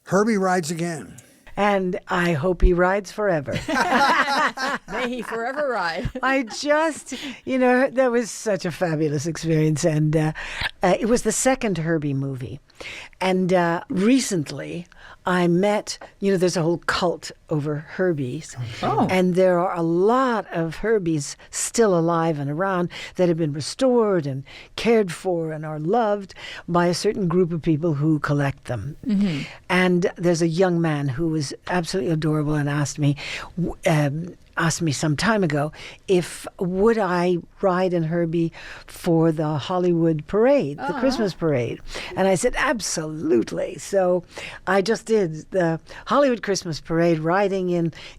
Herby rides again. And I hope he rides forever. May he forever ride. I just, that was such a fabulous experience. And it was the second Herby movie. And recently I met, there's a whole cult over Herbies. Oh. And there are a lot of Herbies still alive and around that have been restored and cared for and are loved by a certain group of people who collect them. Mm-hmm. And there's a young man who was absolutely adorable and asked me some time ago if would I ride in Herby for the Hollywood parade, the Christmas parade. And I said, absolutely. So I just did the Hollywood Christmas parade, riding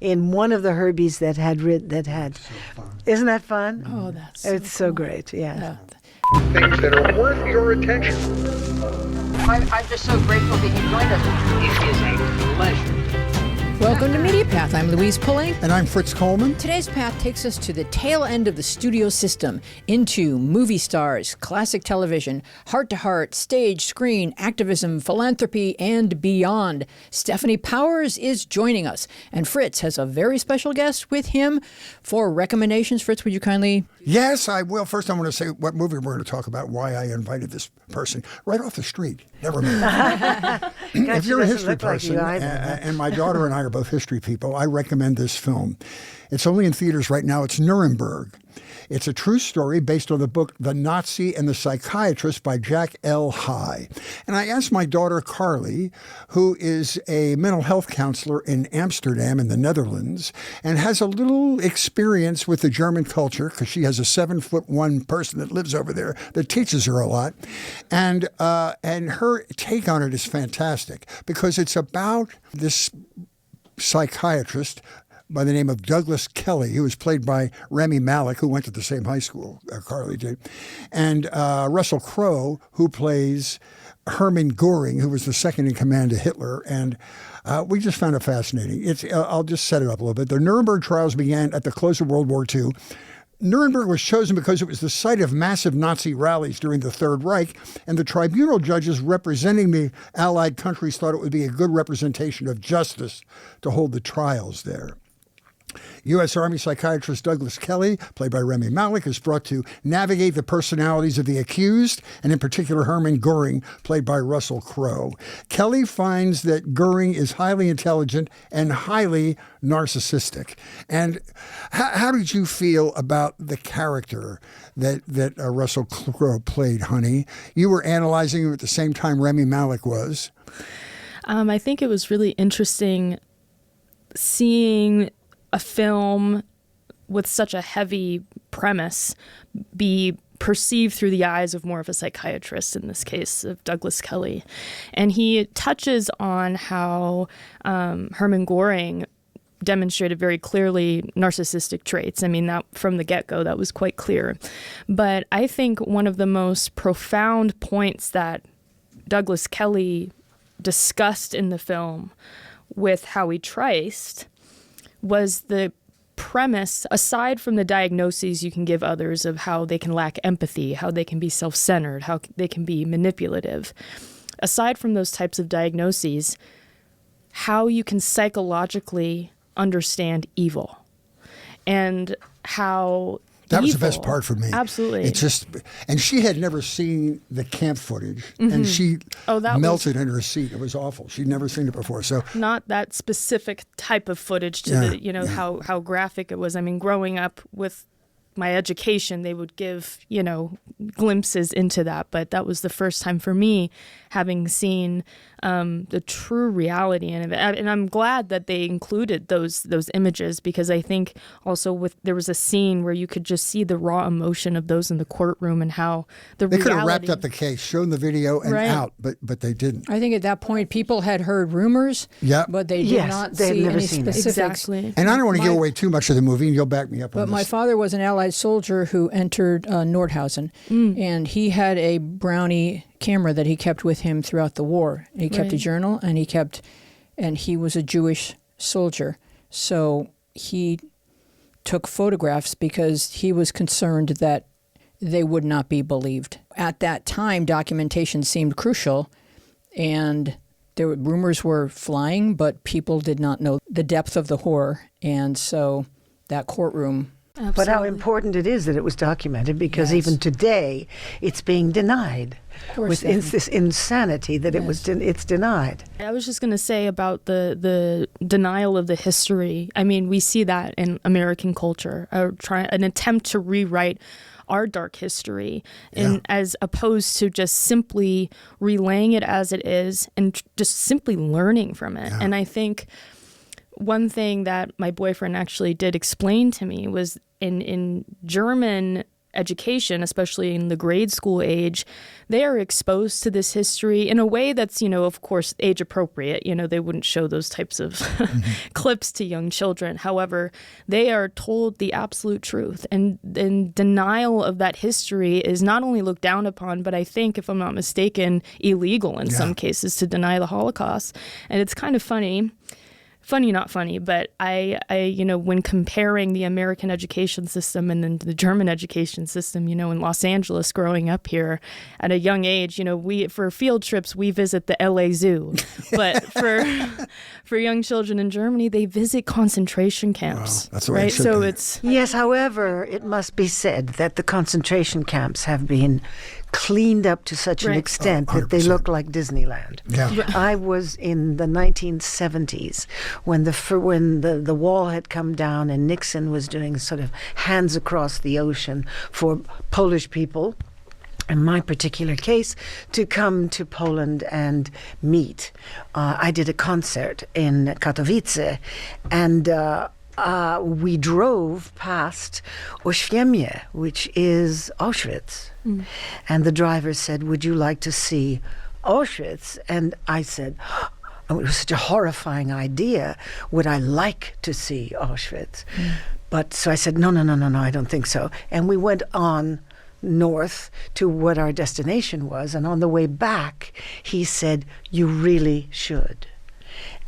in one of the Herbies that had. So fun. Isn't that fun? Oh, that's it's so cool. Great. Yeah. Things that are worth your attention. I'm just so grateful that you joined us. It is a pleasure. Welcome to Media Path. I'm Louise Pulling. And I'm Fritz Coleman. Today's path takes us to the tail end of the studio system, into movie stars, classic television, heart-to-heart, stage, screen, activism, philanthropy, and beyond. Stefanie Powers is joining us, and Fritz has a very special guest with him for recommendations. Fritz, would you kindly... Yes, I will. First, I want to say what movie we're going to talk about, why I invited this person right off the street. Never mind. If you're a history person, and my daughter and I are both history people, I recommend this film. It's only in theaters right now. It's Nuremberg. It's a true story based on the book The Nazi and the Psychiatrist by Jack L. High. And I asked my daughter Carly, who is a mental health counselor in Amsterdam in the Netherlands and has a little experience with the German culture because she has a 7'1" person that lives over there that teaches her a lot. And her take on it is fantastic because it's about this psychiatrist by the name of Douglas Kelly, who was played by Rami Malek, who went to the same high school Carly did, and Russell Crowe, who plays Hermann Göring, who was the second in command to Hitler. And we just found it fascinating. I'll just set it up a little bit. The Nuremberg trials began at the close of World War II. Nuremberg was chosen because it was the site of massive Nazi rallies during the Third Reich, and the tribunal judges representing the Allied countries thought it would be a good representation of justice to hold the trials there. U.S. Army psychiatrist Douglas Kelly, played by Rami Malek, is brought to navigate the personalities of the accused, and in particular Hermann Göring, played by Russell Crowe. Kelly finds that Göring is highly intelligent and highly narcissistic. And how did you feel about the character that Russell Crowe played, honey? You were analyzing him at the same time Rami Malek was. I think it was really interesting seeing a film with such a heavy premise be perceived through the eyes of more of a psychiatrist, in this case of Douglas Kelly. And he touches on how Hermann Göring demonstrated very clearly narcissistic traits. I mean, that from the get-go, that was quite clear. But I think one of the most profound points that Douglas Kelly discussed in the film with Howie Triced was the premise, aside from the diagnoses you can give others of how they can lack empathy, how they can be self-centered, how they can be manipulative. Aside from those types of diagnoses, how you can psychologically understand evil and how that was the best part for me. Absolutely. It's just, and she had never seen the camp footage, and she melted in her seat. It was awful. She'd never seen it before. So not that specific type of footage to how graphic it was. I mean, growing up with my education, they would give, glimpses into that. But that was the first time for me having seen the true reality in it. And I'm glad that they included those images, because I think also there was a scene where you could just see the raw emotion of those in the courtroom and how they could have wrapped up the case, shown the video and out, but they didn't. I think at that point people had heard rumors, but they did not see any specifics. Exactly. And I don't want to give away too much of the movie, and you'll back me up on this. But my father was an Allied soldier who entered Nordhausen, and he had a Brownie camera that he kept with him throughout the war. He kept a journal, and he was a Jewish soldier. So he took photographs because he was concerned that they would not be believed. At that time, documentation seemed crucial, and rumors were flying, but people did not know the depth of the horror. And so that courtroom. Absolutely. But how important it is that it was documented, because even today it's being denied. With this insanity that it's denied. I was just going to say about the denial of the history. I mean, we see that in American culture, an attempt to rewrite our dark history, and as opposed to just simply relaying it as it is and just simply learning from it. And I think one thing that my boyfriend actually did explain to me was in German education, especially in the grade school age, they are exposed to this history in a way that's, of course, age appropriate. They wouldn't show those types of clips to young children. However, they are told the absolute truth, and denial of that history is not only looked down upon, but I think, if I'm not mistaken, illegal in some cases to deny the Holocaust. And it's kind of funny, not funny, but I when comparing the American education system and then the German education system, in Los Angeles, growing up here at a young age, for field trips, we visit the LA Zoo. But for young children in Germany, they visit concentration camps. Wow, that's the way it should So be. it's... Yes, however, it must be said that the concentration camps have been cleaned up to such an extent that they look like Disneyland. Yeah. I was in the 1970s when the wall had come down and Nixon was doing sort of hands across the ocean for Polish people, in my particular case, to come to Poland and meet. I did a concert in Katowice, and we drove past Oświęcimie, which is Auschwitz. And the driver said, "Would you like to see Auschwitz?" And I said, oh, it was such a horrifying idea. Would I like to see Auschwitz? But so I said, no, I don't think so. And we went on north to what our destination was. And on the way back, he said, you really should.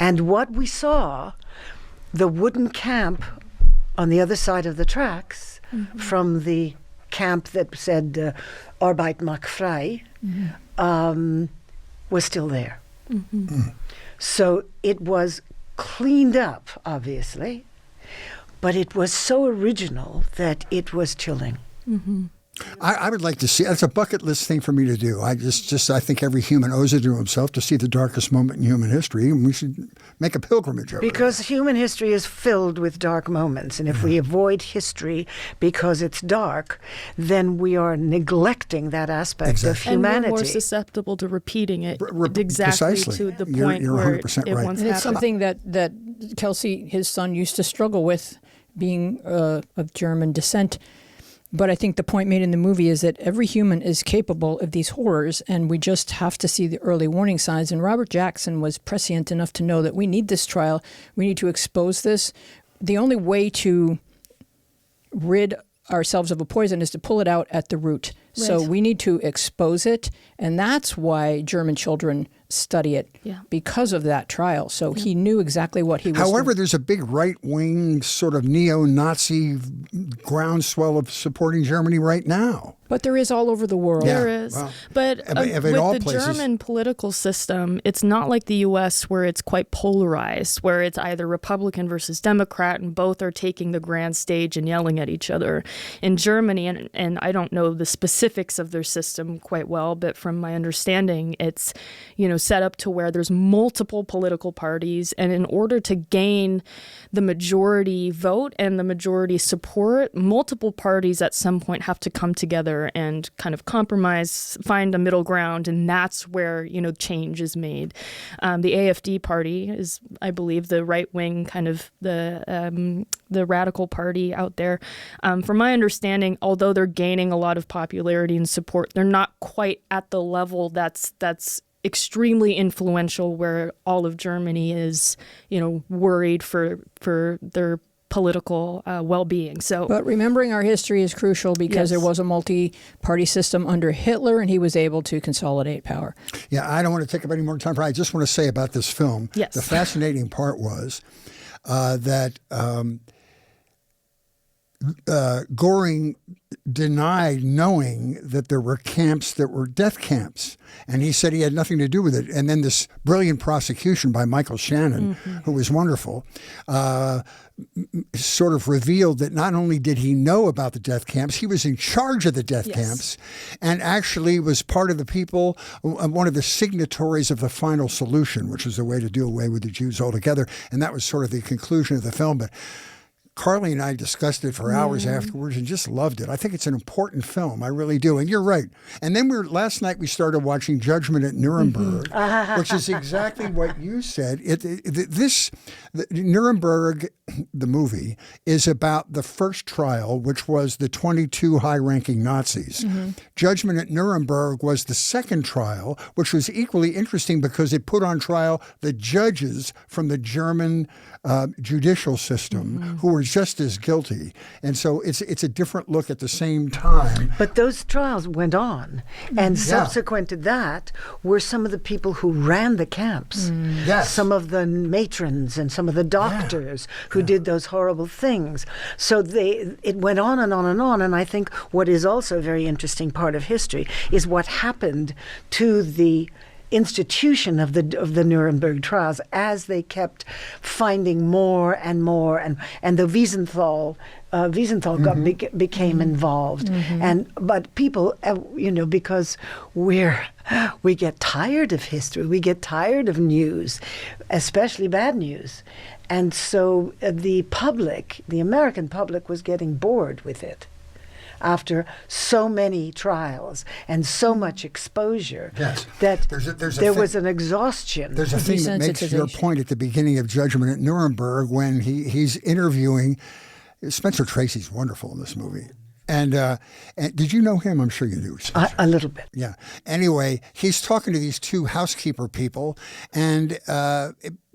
And what we saw, the wooden camp on the other side of the tracks from the camp that said Arbeit macht frei was still there. So it was cleaned up, obviously, but it was so original that it was chilling. I would like to see, that's a bucket list thing for me to do. I think every human owes it to himself to see the darkest moment in human history, and we should make a pilgrimage over Because human history is filled with dark moments, and if we avoid history because it's dark, then we are neglecting that aspect of humanity. And we're more susceptible to repeating it precisely. to the point You're where 100% it right. once And it's happened. something that Kelsey, his son, used to struggle with, being of German descent. But I think the point made in the movie is that every human is capable of these horrors, and we just have to see the early warning signs. And Robert Jackson was prescient enough to know that we need this trial. We need to expose this. The only way to rid ourselves of a poison is to pull it out at the root. Right. So we need to expose it, and that's why German children study it, because of that trial. So he knew exactly what he was However, doing. there's a big right-wing sort of neo-Nazi groundswell of supporting Germany right now. But there is all over the world. Yeah. There is. Well, but in with all the places. German political system, it's not like the U.S. where it's quite polarized, where it's either Republican versus Democrat, and both are taking the grand stage and yelling at each other. In Germany, and I don't know the specifics of their system quite well, but from my understanding, it's set up to where there's multiple political parties, and in order to gain the majority vote and the majority support, multiple parties at some point have to come together and kind of compromise, find a middle ground, and that's where change is made. The AfD party is, I believe, the right wing kind of the radical party out there. From my understanding, although they're gaining a lot of popularity and support, they're not quite at the level that's extremely influential, where all of Germany is, worried for their political well-being. But remembering our history is crucial, because there was a multi-party system under Hitler, and he was able to consolidate power. Yeah, I don't want to take up any more time. I just want to say about this film, the fascinating part was that Goring denied knowing that there were camps that were death camps. And he said he had nothing to do with it. And then this brilliant prosecution by Michael Shannon, who was wonderful, sort of revealed that not only did he know about the death camps, he was in charge of the death camps and actually was part of the people, one of the signatories of the final solution, which was the way to do away with the Jews altogether. And that was sort of the conclusion of the film. But Carly and I discussed it for hours afterwards and just loved it. I think it's an important film. I really do. And you're right. And then last night we started watching Judgment at Nuremberg, which is exactly what you said. Nuremberg, the movie, is about the first trial, which was the 22 high-ranking Nazis. Judgment at Nuremberg was the second trial, which was equally interesting because it put on trial the judges from the German judicial system who were just as guilty. And so it's a different look at the same time. But those trials went on. And subsequent to that were some of the people who ran the camps. Yes. Some of the matrons and some of the doctors who did those horrible things. So it went on and on and on. And I think what is also a very interesting part of history is what happened to the institution of the Nuremberg trials as they kept finding more and more, and the Wiesenthal became involved, but people, because we get tired of history, we get tired of news, especially bad news, and so the American public was getting bored with it. After so many trials and so much exposure, that there was an exhaustion. There's a thing that makes your point at the beginning of Judgment at Nuremberg when he's interviewing. Spencer Tracy's wonderful in this movie. And did you know him? I'm sure you do. A little bit. Yeah. Anyway, he's talking to these two housekeeper people, and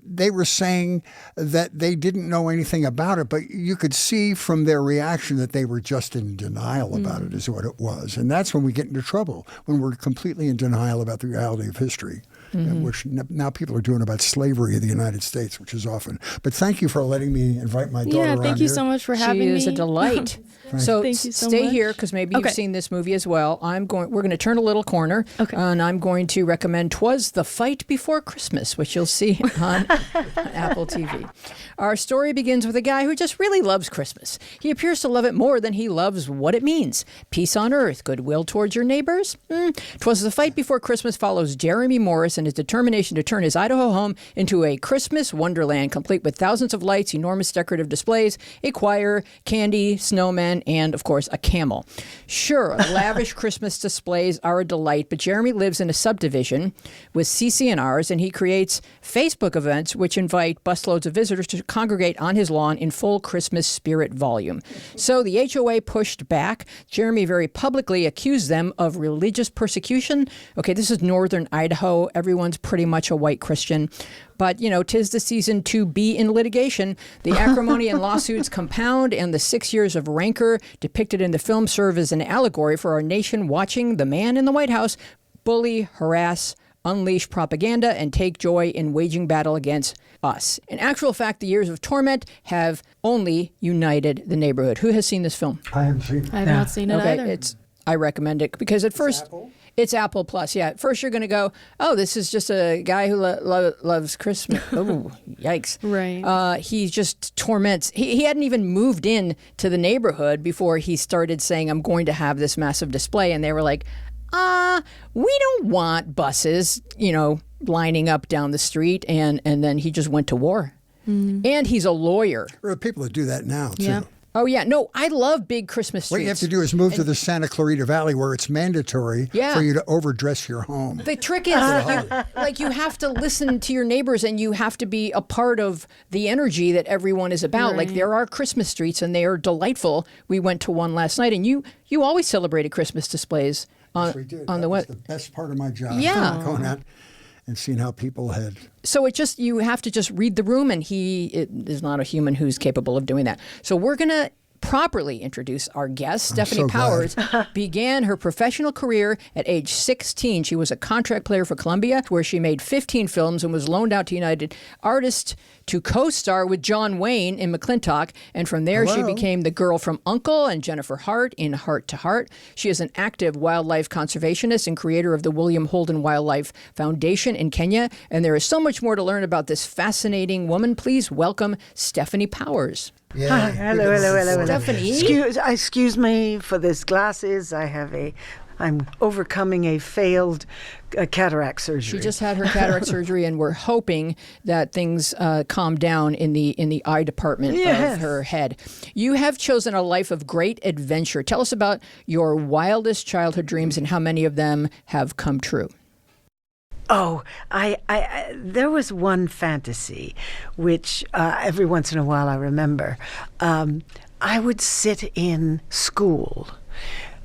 they were saying that they didn't know anything about it, but you could see from their reaction that they were just in denial about it, is what it was. And that's when we get into trouble, when we're completely in denial about the reality of history, which now people are doing about slavery in the United States, which is often. But thank you for letting me invite my daughter around thank you here. so much for having me. She is a delight. So thank you so stay much. here because maybe you've seen this movie as well. We're going to turn a little corner, and I'm going to recommend "'Twas the Fight Before Christmas," which you'll see on Apple TV. Our story begins with a guy who just really loves Christmas. He appears to love it more than he loves what it means. Peace on earth, goodwill towards your neighbors. "'Twas the Fight Before Christmas" follows Jeremy Morris and his determination to turn his Idaho home into a Christmas wonderland, complete with thousands of lights, enormous decorative displays, a choir, candy, snowmen, and, of course, a camel. Sure, lavish Christmas displays are a delight, but Jeremy lives in a subdivision with CC&Rs, and he creates Facebook events which invite busloads of visitors to congregate on his lawn in full Christmas spirit volume. So the HOA pushed back. Jeremy very publicly accused them of religious persecution. Okay, this is northern Idaho. Everyone's pretty much a white Christian. But, 'tis the season to be in litigation. The acrimony and lawsuits compound, and the 6 years of rancor depicted in the film serve as an allegory for our nation watching the man in the White House bully, harass, unleash propaganda, and take joy in waging battle against us. In actual fact, the years of torment have only united the neighborhood. Who has seen this film? I haven't seen it. I have not seen it either. I recommend it because at first... It's Apple Plus, yeah. At first you're going to go, oh, this is just a guy who loves Christmas. Oh, yikes. Right. He just torments. He hadn't even moved in to the neighborhood before he started saying, I'm going to have this massive display. And they were like, we don't want buses, lining up down the street. And then he just went to war. And he's a lawyer. There are people that do that now, too. Yeah. Oh, yeah. No, I love big Christmas trees. What you have to do is move to the Santa Clarita Valley where it's mandatory for you to overdress your home. The trick is, you have to listen to your neighbors and you have to be a part of the energy that everyone is about. Right. Like, there are Christmas streets and they are delightful. We went to one last night and you always celebrated Christmas displays on, we did. on the That was web. the best part of my job. Yeah. Going out and seeing how people had... So you have to just read the room, and he is not a human who's capable of doing that. So we're going to properly introduce our guest. I'm Stefanie so Powers began her professional career at age 16. She was a contract player for Columbia, where she made 15 films and was loaned out to United Artists to co-star with John Wayne in McLintock. And from there, she became the girl from U.N.C.L.E. and Jennifer Hart in Hart to Hart. She is an active wildlife conservationist and creator of the William Holden Wildlife Foundation in Kenya. And there is so much more to learn about this fascinating woman. Please welcome Stefanie Powers. Yeah. Hi, hello. Stefanie. Excuse me for this glasses. I'm overcoming a failed cataract surgery. She just had her cataract surgery, and we're hoping that things calm down in the eye department of her head. You have chosen a life of great adventure. Tell us about your wildest childhood dreams and how many of them have come true. Oh, there was one fantasy, which every once in a while I remember. I would sit in school.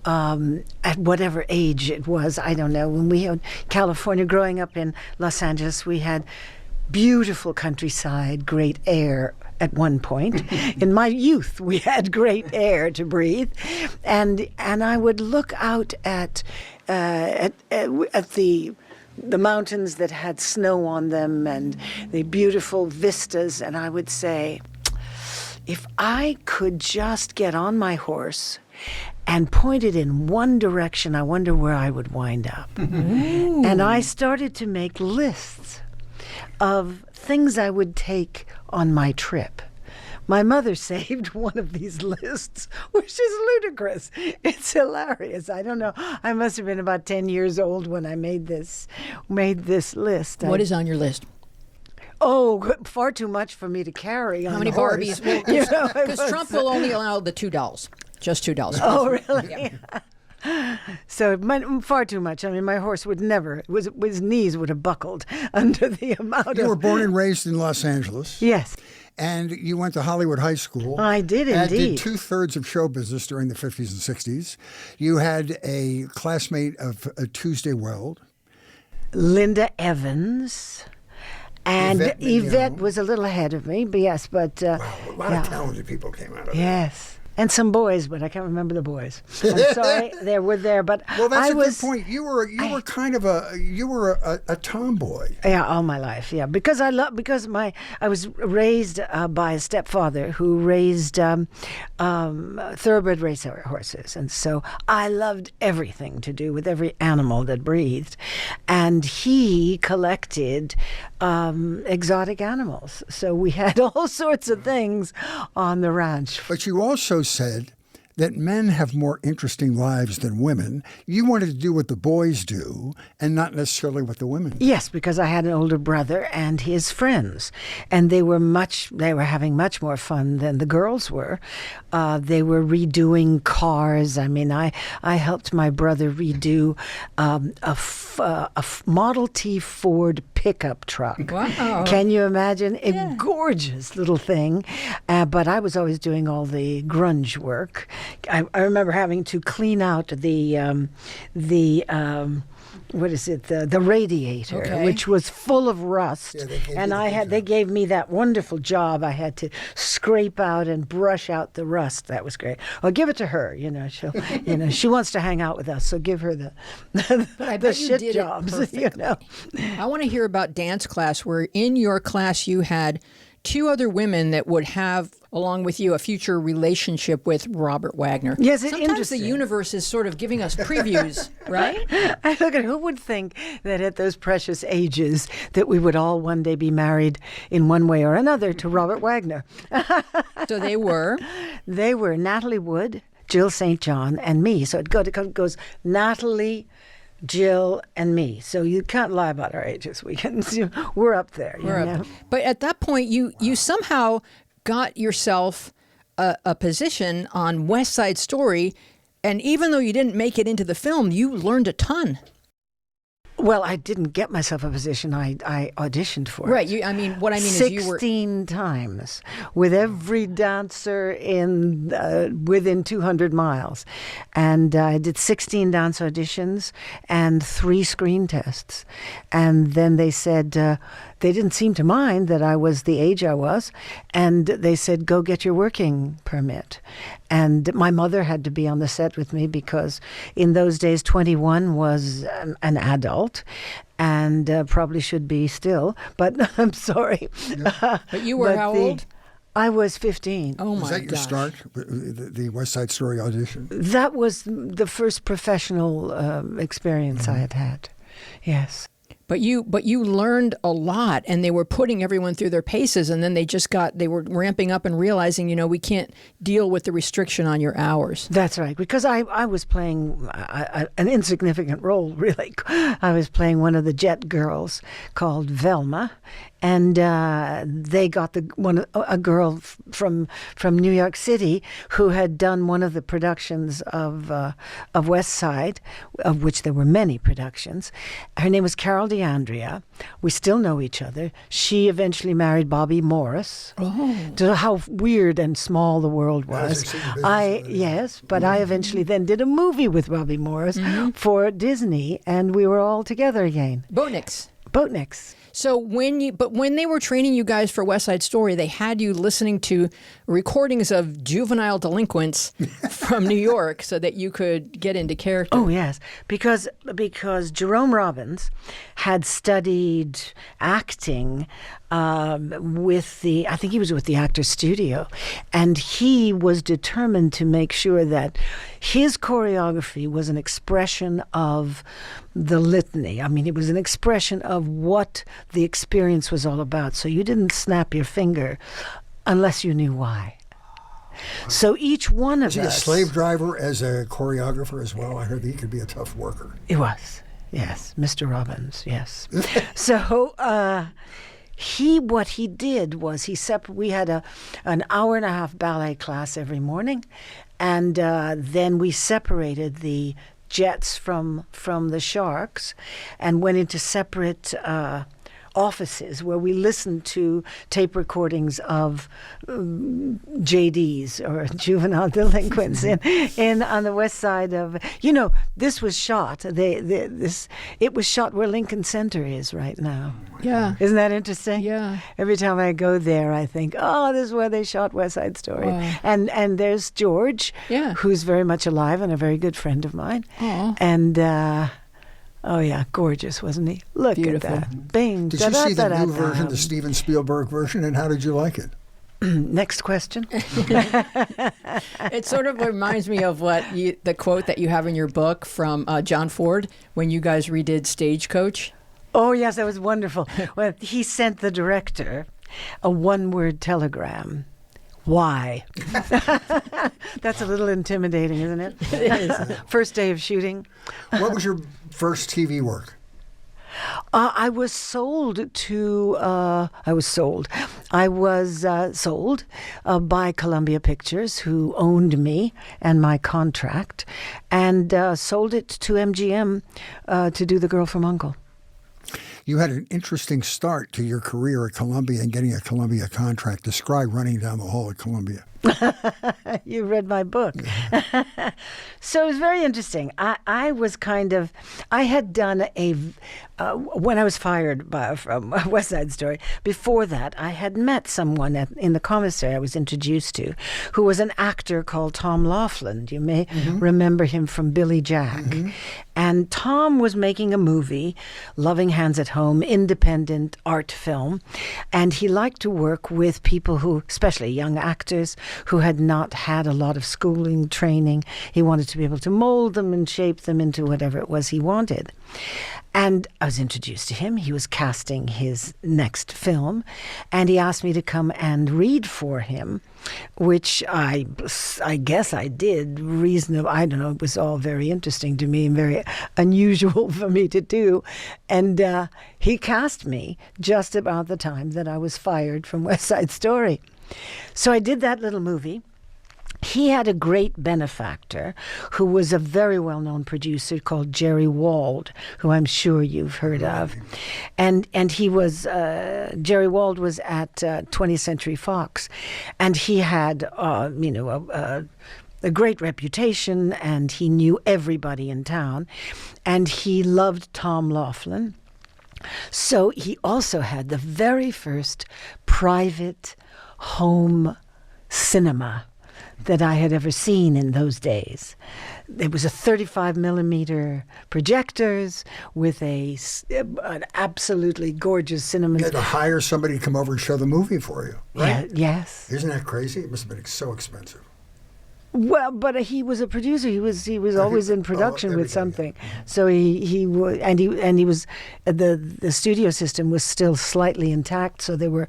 At whatever age it was, I don't know. When we had California, growing up in Los Angeles, we had beautiful countryside, great air at one point. In my youth, we had great air to breathe. And I would look out at the mountains that had snow on them and the beautiful vistas, and I would say, if I could just get on my horse and point it in one direction, I wonder where I would wind up. Mm-hmm. And I started to make lists of things I would take on my trip. My mother saved one of these lists, which is ludicrous. It's hilarious. I don't know. I must have been about 10 years old when I made this list. What is on your list? Oh, far too much for me to carry. How many Barbies? Because Trump will only allow the $2. Just $2. Oh, really? Yeah. So far too much. I mean, my horse would never. His knees would have buckled under the amount. You were born and raised in Los Angeles. Yes. And you went to Hollywood High School. I did indeed. Did 2/3 of show business during the 50s and 60s. You had a classmate of Tuesday Weld. Linda Evans. And Yvette was a little ahead of me, but yes, but... wow, a lot of talented people came out of it. Yes. And some boys, but I can't remember the boys. I'm sorry, they were there, but well, that's a good point. You were kind of a tomboy. Yeah, all my life. Yeah, because I was raised by a stepfather who raised thoroughbred race horses, and so I loved everything to do with every animal that breathed, and he collected exotic animals. So we had all sorts of things on the ranch. But you also said that men have more interesting lives than women. You wanted to do what the boys do and not necessarily what the women do. Yes, because I had an older brother and his friends, and they were having much more fun than the girls were. They were redoing cars. I mean, I helped my brother redo a Model T Ford pickup truck. Wow. Can you imagine? A gorgeous little thing. But I was always doing all the grunge work. I remember having to clean out the radiator, which was full of rust. Yeah, and they gave me that wonderful job. I had to scrape out and brush out the rust. That was great. Well, give it to her. She wants to hang out with us, so give her the shit jobs. I want to hear about dance class, where in your class you had two other women that would have, along with you, a future relationship with Robert Wagner. Yes, it's Sometimes interesting. The universe is sort of giving us previews, right? I look at who would think that at those precious ages that we would all one day be married in one way or another to Robert Wagner. So they were? They were Natalie Wood, Jill St. John, and me. So it goes Natalie, Jill, and me. So you can't lie about our ages. We're up there. We're up. But at that point, you somehow got yourself a position on West Side Story, and even though you didn't make it into the film, you learned a ton. Well, I didn't get myself a position. I auditioned for it. Right. What I mean is you were 16 times with every dancer within 200 miles, and I did 16 dance auditions and 3 screen tests, and then they said they didn't seem to mind that I was the age I was, and they said, go get your working permit. And my mother had to be on the set with me because in those days 21 was an adult, and probably should be still, but I'm sorry. Yeah. But you were how old? I was 15. Oh my gosh. Was that your start, the West Side Story audition? That was the first professional experience I had had. Yes. But you learned a lot, and they were putting everyone through their paces, and then they were ramping up and realizing, we can't deal with the restriction on your hours. That's right, because I was playing an insignificant role, really. I was playing one of the jet girls called Velma, and they got a girl from New York City who had done one of the productions of West Side, of which there were many productions. Her name was Carol DeAndrea. We still know each other. She eventually married Bobby Morris. Oh. To how weird and small the world was. Yes, but I eventually then did a movie with Bobby Morris for Disney, and we were all together again. Boatniks. So when they were training you guys for West Side Story, they had you listening to recordings of juvenile delinquents from New York so that you could get into character. Oh yes, because Jerome Robbins had studied acting I think he was with the Actors Studio, and he was determined to make sure that his choreography was an expression of the litany. I mean, it was an expression of what the experience was all about. So you didn't snap your finger unless you knew why. So each one of us... Was he a slave driver as a choreographer as well? I heard that he could be a tough worker. He was, yes. Mr. Robbins, yes. So... What he did was we had an hour and a half ballet class every morning, and then we separated the jets from the sharks and went into separate offices where we listened to tape recordings of JDs or juvenile delinquents in on the west side of. This was shot. It was shot where Lincoln Center is right now. Yeah, isn't that interesting? Yeah. Every time I go there, I think, this is where they shot West Side Story. Wow. And there's George, who's very much alive and a very good friend of mine. Aww. And. Oh, yeah, gorgeous, wasn't he? Look Beautiful. at that. Bing. Did you see the new version, the Steven Spielberg version, and how did you like it? Next question. It sort of reminds me of the quote that you have in your book from John Ford when you guys redid Stagecoach. Oh, yes, that was wonderful. Well, he sent the director a one-word telegram. Why? That's a little intimidating, isn't it? It is. First day of shooting. What was your first TV work? I was sold by Columbia Pictures, who owned me and my contract, and sold it to MGM to do The Girl from U.N.C.L.E. You had an interesting start to your career at Columbia and getting a Columbia contract. Describe running down the hall at Columbia. You read my book. So it was very interesting. I had done when I was fired from West Side Story, before that, I had met someone in the commissary I was introduced to, who was an actor called Tom Laughlin. You may remember him from Billy Jack. Mm-hmm. And Tom was making a movie, Loving Hands at Home, independent art film. And he liked to work with people who, especially young actors, who had not had a lot of schooling, training. He wanted to be able to mold them and shape them into whatever it was he wanted. And I was introduced to him. He was casting his next film, and he asked me to come and read for him, which I guess I did reasonably. I don't know, it was all very interesting to me and very unusual for me to do. And he cast me just about the time that I was fired from West Side Story. So I did that little movie. He had a great benefactor who was a very well-known producer called Jerry Wald, who I'm sure you've heard of. And he was, Jerry Wald was at 20th Century Fox, and he had, a great reputation, and he knew everybody in town, and he loved Tom Laughlin. So he also had the very first private home cinema that I had ever seen in those days. It was a 35 millimeter projectors with an absolutely gorgeous cinema. You had to hire somebody to come over and show the movie for you, right? Yeah, yes. Isn't that crazy? It must have been so expensive. Well, but he was a producer. He was always in production with something. So he was the studio system was still slightly intact. So there were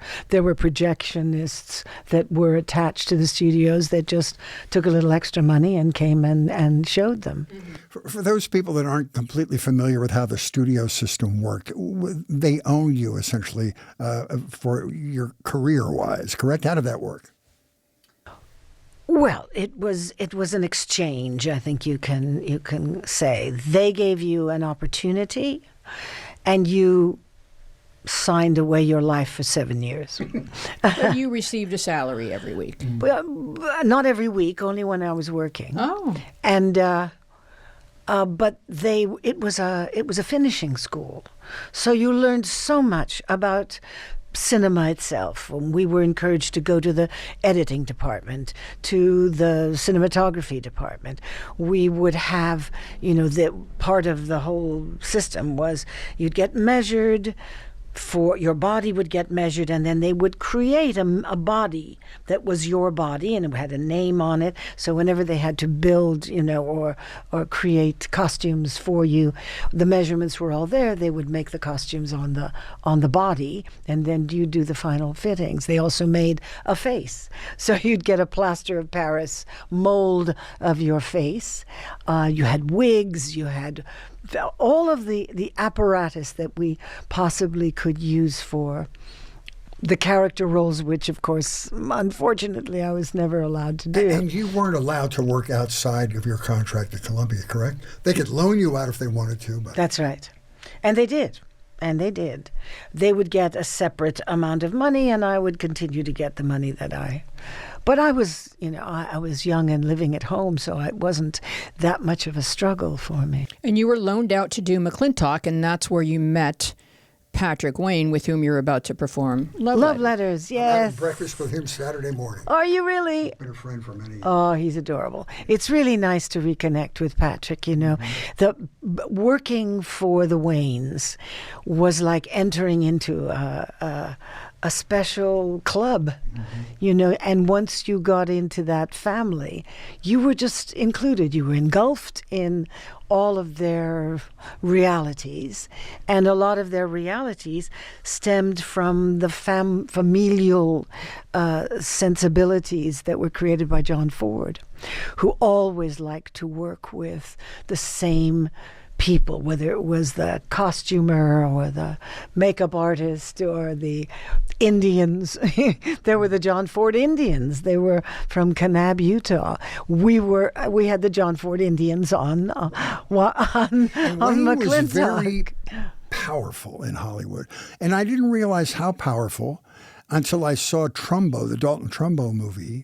projectionists that were attached to the studios that just took a little extra money and came and showed them. For those people that aren't completely familiar with how the studio system worked, they own you essentially for your career-wise, correct? How did that work? Well, it was an exchange, I think you can say. They gave you an opportunity, and you signed away your life for 7 years. But you received a salary every week. Well, not every week, only when I was working. Oh. And but it was a finishing school, so you learned so much about cinema itself. We were encouraged to go to the editing department, to the cinematography department. We would have, the part of the whole system was you'd get measured, for your body would get measured, and then they would create a body that was your body, and it had a name on it. So whenever they had to build, or create costumes for you, the measurements were all there. They would make the costumes on the body, and then you do the final fittings. They also made a face, so you'd get a plaster of Paris mold of your face. You had wigs. You had all of the apparatus that we possibly could use for the character roles, which, of course, unfortunately, I was never allowed to do. And you weren't allowed to work outside of your contract at Columbia, correct? They could loan you out if they wanted to. But That's right. And they did. They would get a separate amount of money, and I would continue to get the money that I... But I was, I was young and living at home, so it wasn't that much of a struggle for me. And you were loaned out to do McLintock, and that's where you met Patrick Wayne, with whom you're about to perform Love Letters. Yes. I'm having breakfast with him Saturday morning. Are you really? Been a friend for many years. Oh, he's adorable. It's really nice to reconnect with Patrick, The working for the Waynes was like entering into a special club, and once you got into that family, you were just included. You were engulfed in all of their realities, and a lot of their realities stemmed from the familial sensibilities that were created by John Ford, who always liked to work with the same people, whether it was the costumer or the makeup artist or the Indians. There were the John Ford Indians. They were from Kanab, Utah. We had the John Ford Indians on McLintock. Was very powerful in Hollywood, and I didn't realize how powerful until I saw Trumbo, the Dalton Trumbo movie,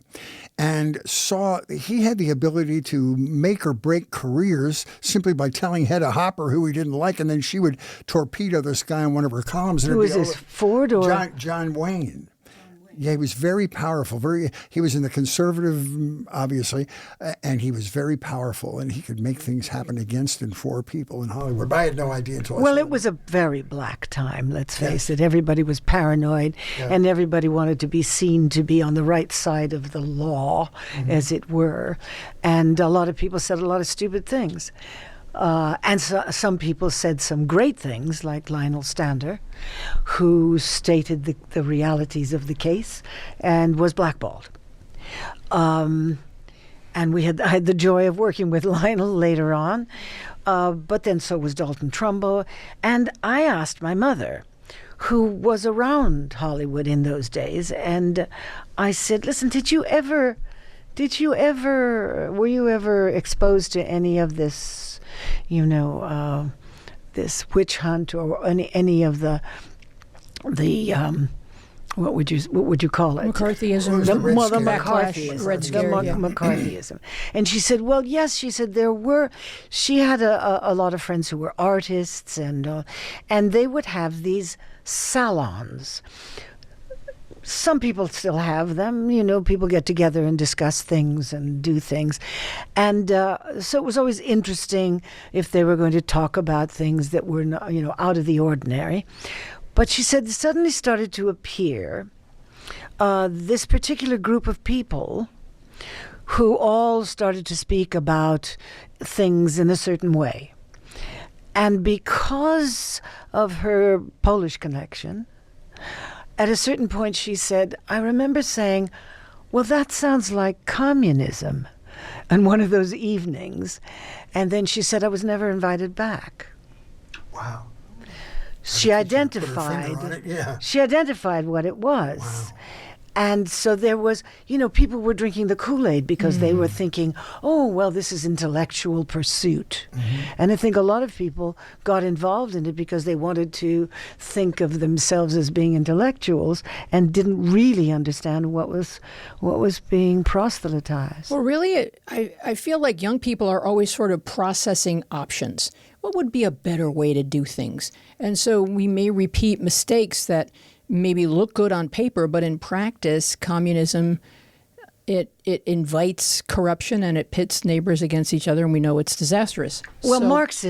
and saw he had the ability to make or break careers simply by telling Hedda Hopper who he didn't like, and then she would torpedo this guy in one of her columns. Who was this, Ford or? John Wayne. Yeah, he was very powerful. He was in the conservative, obviously, and he was very powerful, and he could make things happen against and for people in Hollywood. But I had no idea until I saw it was a very black time, let's face it. Everybody was paranoid, and everybody wanted to be seen to be on the right side of the law, as it were. And a lot of people said a lot of stupid things. And some people said some great things, like Lionel Stander, who stated the realities of the case and was blackballed. And I had the joy of working with Lionel later on, but then so was Dalton Trumbo. And I asked my mother, who was around Hollywood in those days, and I said, listen, were you ever exposed to any of this, this witch hunt or any of the what would you call it? McCarthyism. The McCarthyism. Red Scare. McCarthyism. And she said, well, yes, she said she had a lot of friends who were artists, and they would have these salons. Some people still have them. People get together and discuss things and do things. And so it was always interesting if they were going to talk about things that were not, out of the ordinary. But she said suddenly started to appear this particular group of people who all started to speak about things in a certain way. And because of her Polish connection, at a certain point she said, I remember saying, well, that sounds like communism on one of those evenings. And then she said, I was never invited back. Wow. She identified what it was. Wow. And so there was, people were drinking the Kool-Aid because they were thinking, oh, well, this is intellectual pursuit. Mm-hmm. And I think a lot of people got involved in it because they wanted to think of themselves as being intellectuals and didn't really understand what was being proselytized. Well, really, I feel like young people are always sort of processing options. What would be a better way to do things? And so we may repeat mistakes that maybe look good on paper, but in practice, communism, it invites corruption and it pits neighbors against each other, and we know it's disastrous. Well, Marx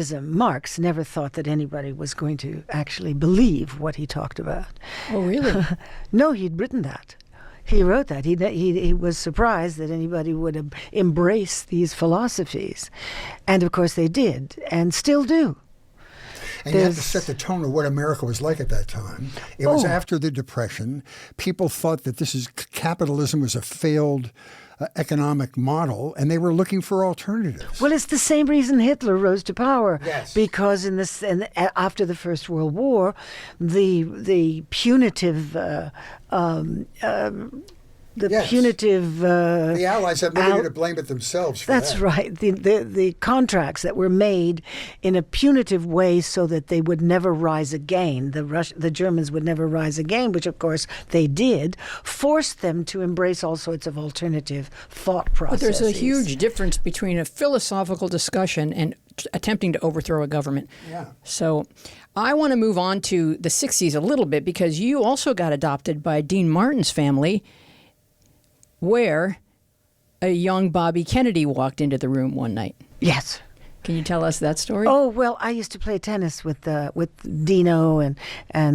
never thought that anybody was going to actually believe what he talked about. Oh, really? No, he'd written that. He wrote that. He was surprised that anybody would embrace these philosophies. And, of course, they did, and still do. And you have to set the tone of what America was like at that time. It was after the Depression. People thought that capitalism was a failed economic model, and they were looking for alternatives. Well, it's the same reason Hitler rose to power. Yes. Because after the First World War, the punitive the Allies had nobody to blame but themselves for That's that. right. The contracts that were made in a punitive way so that they would never rise again, the Germans would never rise again, which of course they did, forced them to embrace all sorts of alternative thought processes. But there's a huge difference between a philosophical discussion and attempting to overthrow a government. Yeah. So I want to move on to the 60s a little bit, because you also got adopted by Dean Martin's family, where a young Bobby Kennedy walked into the room one night. Yes. Can you tell us that story? Oh, well, I used to play tennis with Dino and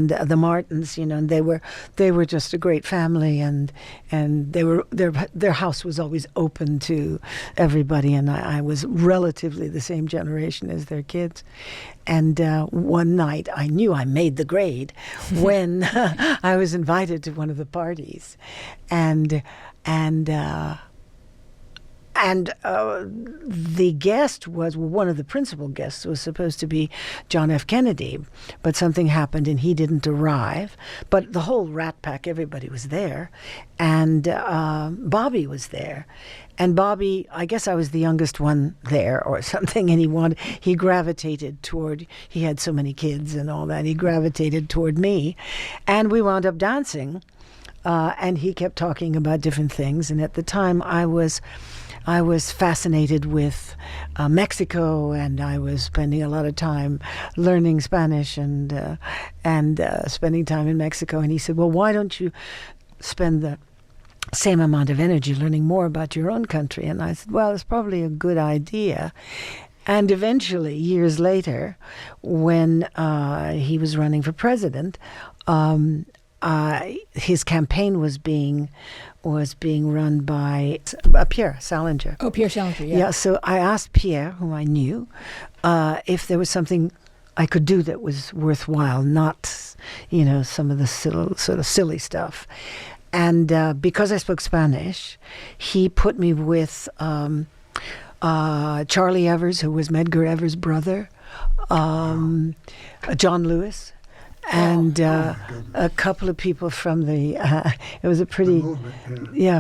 the Martins, and they were just a great family, and their house was always open to everybody, and I was relatively the same generation as their kids. And one night I knew I made the grade when I was invited to one of the parties, and the guest one of the principal guests was supposed to be John F. Kennedy, but something happened and he didn't arrive. But the whole Rat Pack, everybody was there, and Bobby was there. And Bobby, I guess I was the youngest one there or something, and he gravitated toward, he had so many kids and all that, he gravitated toward me, and we wound up dancing, and he kept talking about different things, and at the time I was fascinated with Mexico, and I was spending a lot of time learning Spanish and spending time in Mexico. And he said, well, why don't you spend the same amount of energy learning more about your own country? And I said, well, it's probably a good idea. And eventually, years later, when he was running for president, his campaign was being run by Pierre Salinger. Oh, Pierre Salinger, yeah. Yeah, so I asked Pierre, whom I knew, if there was something I could do that was worthwhile, not, some of the sort of silly stuff. And because I spoke Spanish, he put me with Charlie Evers, who was Medgar Evers' brother, John Lewis, and a couple of people from the it was a pretty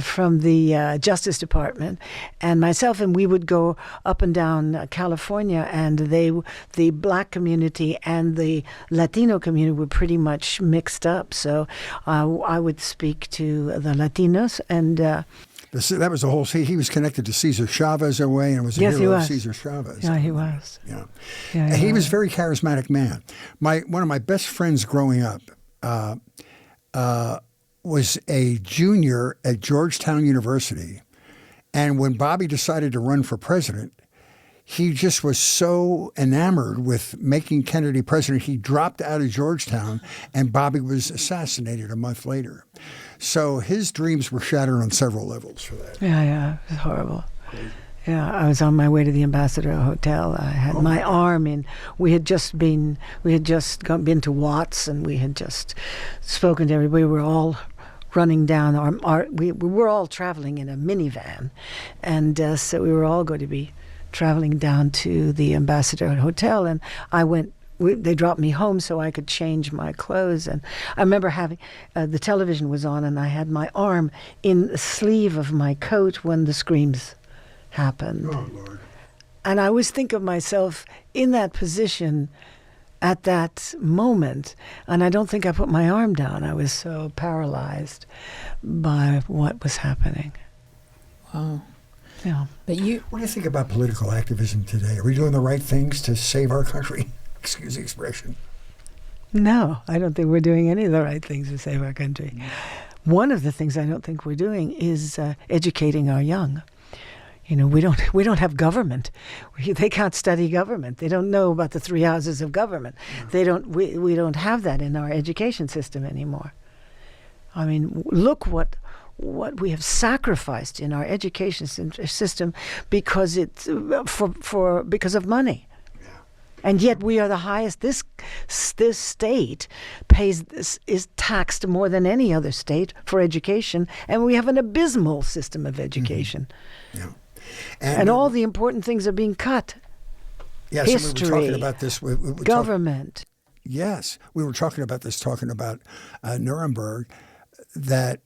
from the Justice Department and myself, and we would go up and down California, and the black community and the Latino community were pretty much mixed up, so I would speak to the Latinos, and that was the whole. He was connected to Cesar Chavez in a way, and was a hero of Cesar Chavez. Yeah, he was. Yeah, he was a very charismatic man. One of my best friends growing up was a junior at Georgetown University, and when Bobby decided to run for president, he just was so enamored with making Kennedy president, he dropped out of Georgetown, and Bobby was assassinated a month later. So his dreams were shattered on several levels for that. Yeah, it was horrible. Crazy. Yeah, I was on my way to the Ambassador Hotel. I had my arm in. We had just been to Watts, and we had just spoken to everybody. We were all running down we were all traveling in a minivan, and so we were all going to be traveling down to the Ambassador Hotel, and I went. They dropped me home so I could change my clothes, and I remember having the television was on, and I had my arm in the sleeve of my coat when the screams happened. Oh, Lord. And I always think of myself in that position at that moment, and I don't think I put my arm down. I was so paralyzed by what was happening. Wow. Yeah. But what do you think about political activism today? Are we doing the right things to save our country? Excuse the expression. No, I don't think we're doing any of the right things to save our country. One of the things I don't think we're doing is educating our young. You know, we don't have government. They can't study government. They don't know about the three houses of government. We don't have that in our education system anymore. I mean, look what we have sacrificed in our education system because because of money. And yet we are the highest. This state is taxed more than any other state for education, and we have an abysmal system of education. Mm-hmm. Yeah. And all the important things are being cut. Yes, History, and we were talking about this. Government. Yes, we were talking about Nuremberg, that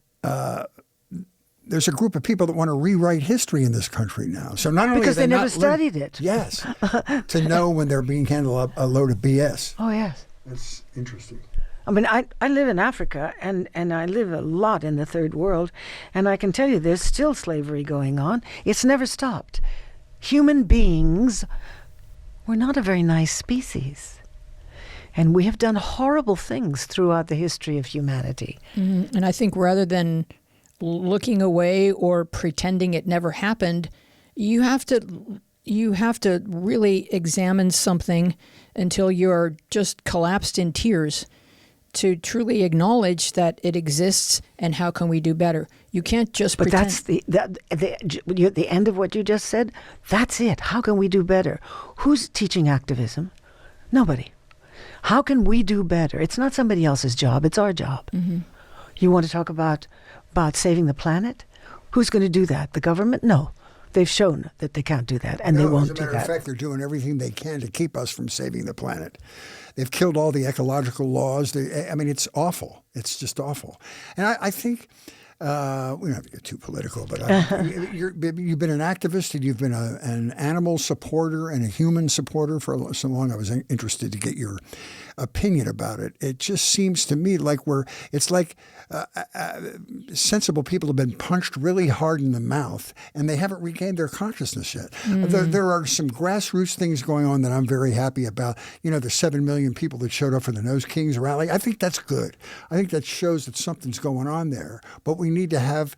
there's a group of people that want to rewrite history in this country now. So not only because they never studied it. Yes, to know when they're being handed a load of BS. Oh yes, that's interesting. I mean, I live in Africa, and I live a lot in the third world, and I can tell you there's still slavery going on. It's never stopped. Human beings were not a very nice species. And we have done horrible things throughout the history of humanity. Mm-hmm. And I think rather than looking away or pretending it never happened, you have to really examine something until you're just collapsed in tears to truly acknowledge that it exists and how can we do better. You can't just pretend. But that's the end of what you just said. That's it. How can we do better? Who's teaching activism? Nobody. How can we do better? It's not somebody else's job. It's our job. Mm-hmm. You want to talk about saving the planet? Who's going to do that? The government? No. They've shown that they can't do that, and they won't do that. As a matter of fact, they're doing everything they can to keep us from saving the planet. They've killed all the ecological laws. It's awful. It's just awful. And I think, we don't have to get too political, but you've been an activist, and you've been an animal supporter and a human supporter for so long. I was interested to get your opinion about it. It just seems to me like sensible people have been punched really hard in the mouth, and they haven't regained their consciousness yet. There are some grassroots things going on that I'm very happy about. You know, the 7 million people that showed up for the Nose Kings rally. I think that's good. I think that shows that something's going on there. But we need to have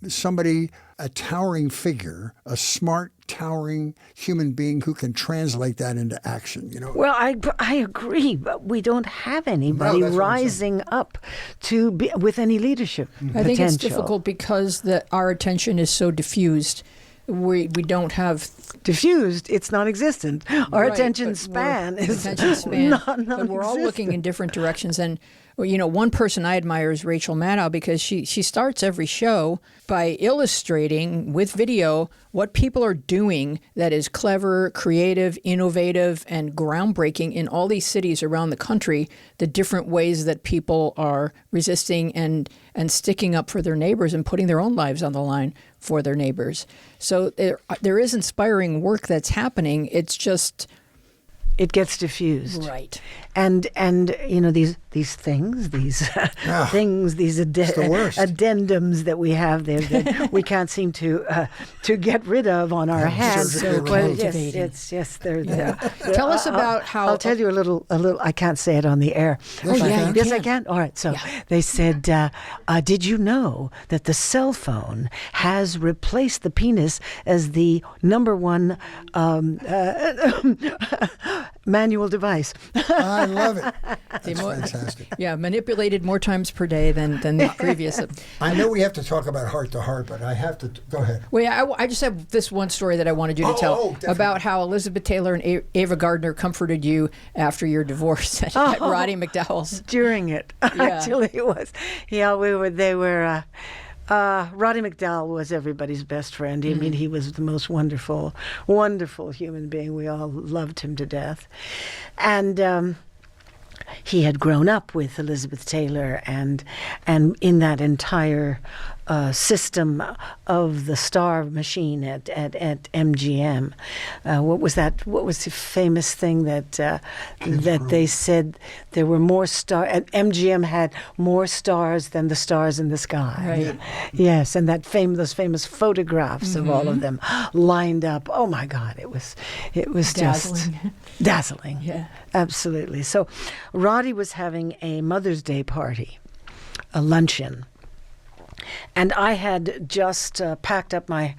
somebody, a towering figure, a smart, towering human being who can translate that into action. You know. Well, I agree, but we don't have anybody rising up to be with any leadership potential. I think it's difficult because our attention is so diffused. We don't have diffused. It's non-existent. Our attention span is non-existent. But we're all looking in different directions, and Well, one person I admire is Rachel Maddow, because she starts every show by illustrating with video what people are doing that is clever, creative, innovative, and groundbreaking in all these cities around the country, the different ways that people are resisting and sticking up for their neighbors and putting their own lives on the line for their neighbors. So there is inspiring work that's happening. It's just... it gets diffused. Right. And these things, these things, these addendums that we have there that we can't seem to get rid of on our hands. Yes, they're there. Tell us about how... I'll tell you a little. I can't say it on the air. Yes, I can. All right. So they said, did you know that the cell phone has replaced the penis as the number one manual device? I love it. That's fantastic. Yeah, manipulated more times per day than the previous. I know we have to talk about Heart to Heart, but I have to go ahead. Well, I just have this one story that I wanted you to tell about how Elizabeth Taylor and Ava Gardner comforted you after your divorce at Roddy McDowell's. During it, actually, it was. Yeah, they were. Roddy McDowell was everybody's best friend. I mean, he was the most wonderful, wonderful human being. We all loved him to death. And he had grown up with Elizabeth Taylor, and in that entire system of the star machine at MGM. What was the famous thing that they said there were more stars? MGM had more stars than the stars in the sky. Right. Yes, and those famous photographs of all of them lined up. Oh my God, it was Dazzling. just dazzling. Yeah, absolutely. So, Roddy was having a Mother's Day party, a luncheon. And I had just packed up my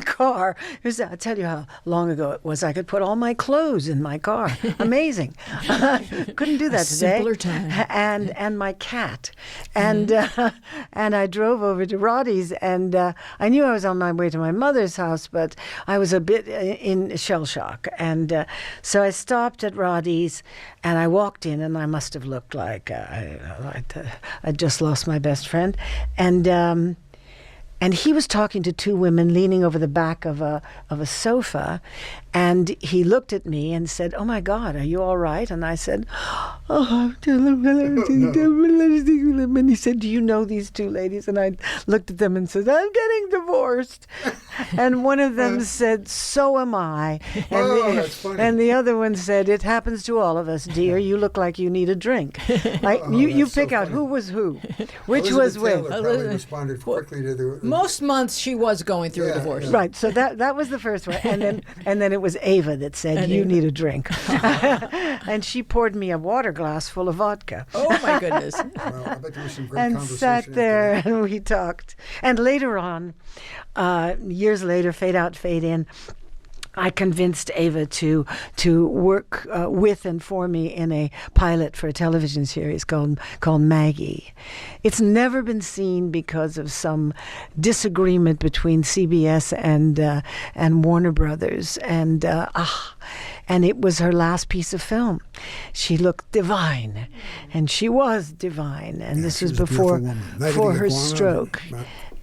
car. I'll tell you how long ago it was. I could put all my clothes in my car. Amazing. Couldn't do that today. Simpler time. And my cat. And I drove over to Roddy's, and I knew I was on my way to my mother's house, but I was a bit in shell shock. And so I stopped at Roddy's, and I walked in, and I must have looked like I'd just lost my best friend. And he was talking to two women leaning over the back of a sofa, and he looked at me and said, "Oh my God, are you all right?" And I said, "Oh." And he said, "Do you know these two ladies?" And I looked at them and said, "I'm getting divorced." And one of them said, "So am I." And, that's funny. And the other one said, "It happens to all of us, dear. You look like you need a drink." You pick out who was who, which Elizabeth was Taylor which. probably responded quickly to the... Most months she was going through a divorce. Yeah. Right, so that was the first one, and then it was Ava that said, "You need a drink," and she poured me a water glass full of vodka. Oh my goodness! Well, I bet there was some great And conversation. sat there and we talked. And later on, years later, fade out, fade in, I convinced Ava to work with and for me in a pilot for a television series called Maggie. It's never been seen because of some disagreement between CBS and Warner Brothers, and it was her last piece of film. She looked divine, and she was divine. And this was before her stroke.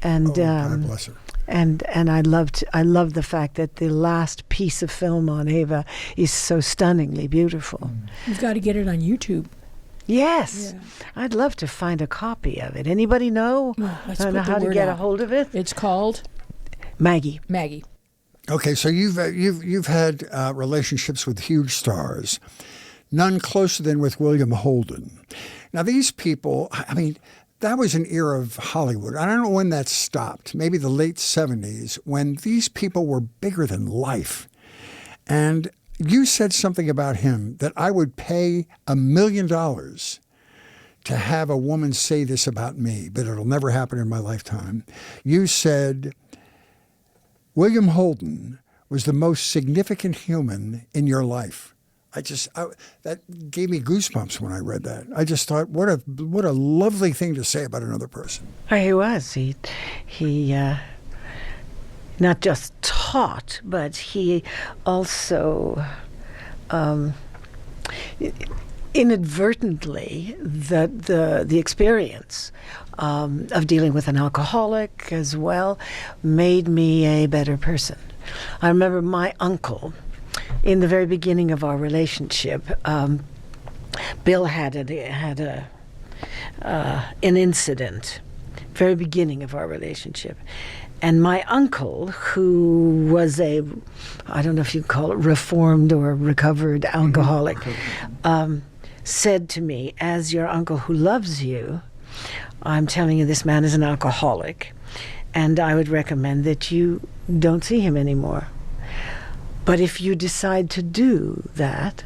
And God bless her. And I loved the fact that the last piece of film on Ava is so stunningly beautiful. You've got to get it on YouTube. Yes, Yeah. I'd love to find a copy of it. Anybody know how to get a hold of it? It's called Maggie. Okay, so you've had relationships with huge stars, none closer than with William Holden. Now these people, I mean, that was an era of Hollywood. I don't know when that stopped, maybe the late 70s, when these people were bigger than life. And you said something about him that I would pay $1 million to have a woman say this about me, but it'll never happen in my lifetime. You said William Holden was the most significant human in your life. That gave me goosebumps when I read that. I just thought, what a lovely thing to say about another person. He was. He not just taught, but he also inadvertently, the experience of dealing with an alcoholic as well made me a better person. I remember my uncle, in the very beginning of our relationship, Bill had an incident, very beginning of our relationship. And my uncle, who was I don't know if you call it reformed or recovered alcoholic, said to me, as your uncle who loves you, I'm telling you this man is an alcoholic, and I would recommend that you don't see him anymore. But if you decide to do that,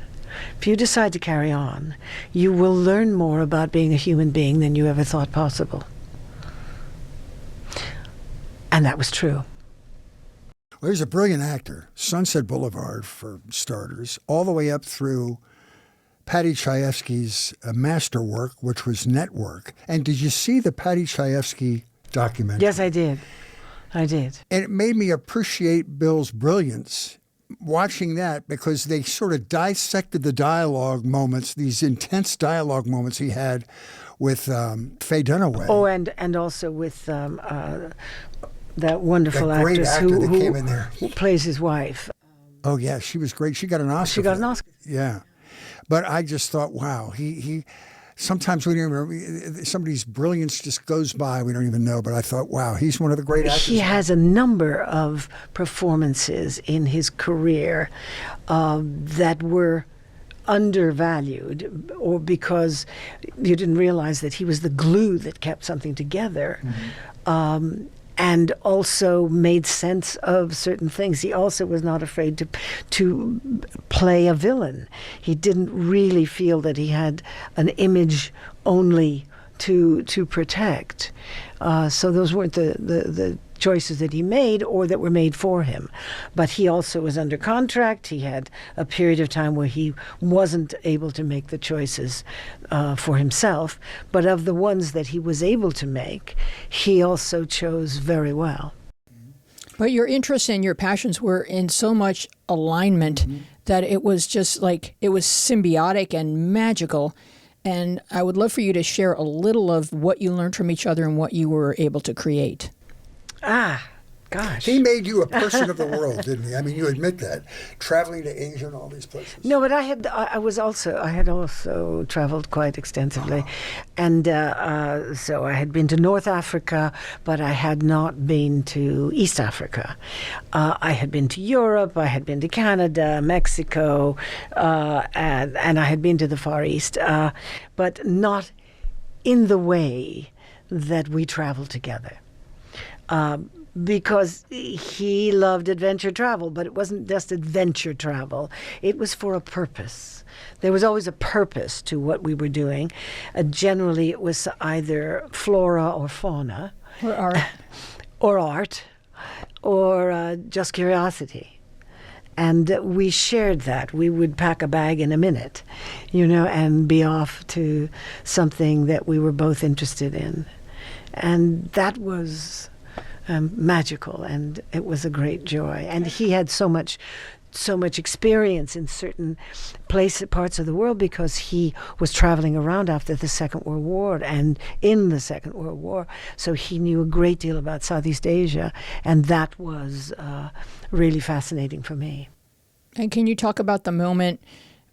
if you decide to carry on, you will learn more about being a human being than you ever thought possible. And that was true. Well, he's a brilliant actor. Sunset Boulevard, for starters, all the way up through Paddy Chayefsky's masterwork, which was Network. And did you see the Paddy Chayefsky documentary? Yes, I did. And it made me appreciate Bill's brilliance watching that, because they sort of dissected the dialogue moments, these intense dialogue moments he had with Faye Dunaway. Oh, and also with that wonderful that great actress actor that came in there. who plays his wife. Oh, yeah, she was great. She got an Oscar. She got an Oscar. Yeah. But I just thought, wow, he sometimes we don't even, somebody's brilliance just goes by, we don't even know. But I thought, wow, he's one of the great actors. He has a number of performances in his career that were undervalued, or because you didn't realize that he was the glue that kept something together. Mm-hmm. And also made sense of certain things. He also was not afraid to play a villain. He didn't really feel that he had an image only to protect. So those weren't the choices that he made or that were made for him. But he also was under contract. He had a period of time where he wasn't able to make the choices for himself. But of the ones that he was able to make, he also chose very well. But your interests and your passions were in so much alignment that it was just like, it was symbiotic and magical. And I would love for you to share a little of what you learned from each other and what you were able to create. Gosh. He made you a person of the world, didn't he? I mean, you admit that, traveling to Asia and all these places. No, but I had also traveled quite extensively, and so I had been to North Africa, but I had not been to East Africa. I had been to Europe, I had been to Canada, Mexico, and I had been to the Far East, but not in the way that we traveled together. Because he loved adventure travel, but it wasn't just adventure travel. It was for a purpose. There was always a purpose to what we were doing. Generally, it was either flora or fauna. Or art. Or art. Or just curiosity. And we shared that. We would pack a bag in a minute, and be off to something that we were both interested in. And that was magical, and it was a great joy. And he had so much experience in certain parts of the world, because he was traveling around after the Second World War and in the Second World War. So he knew a great deal about Southeast Asia, and that was really fascinating for me. And can you talk about the moment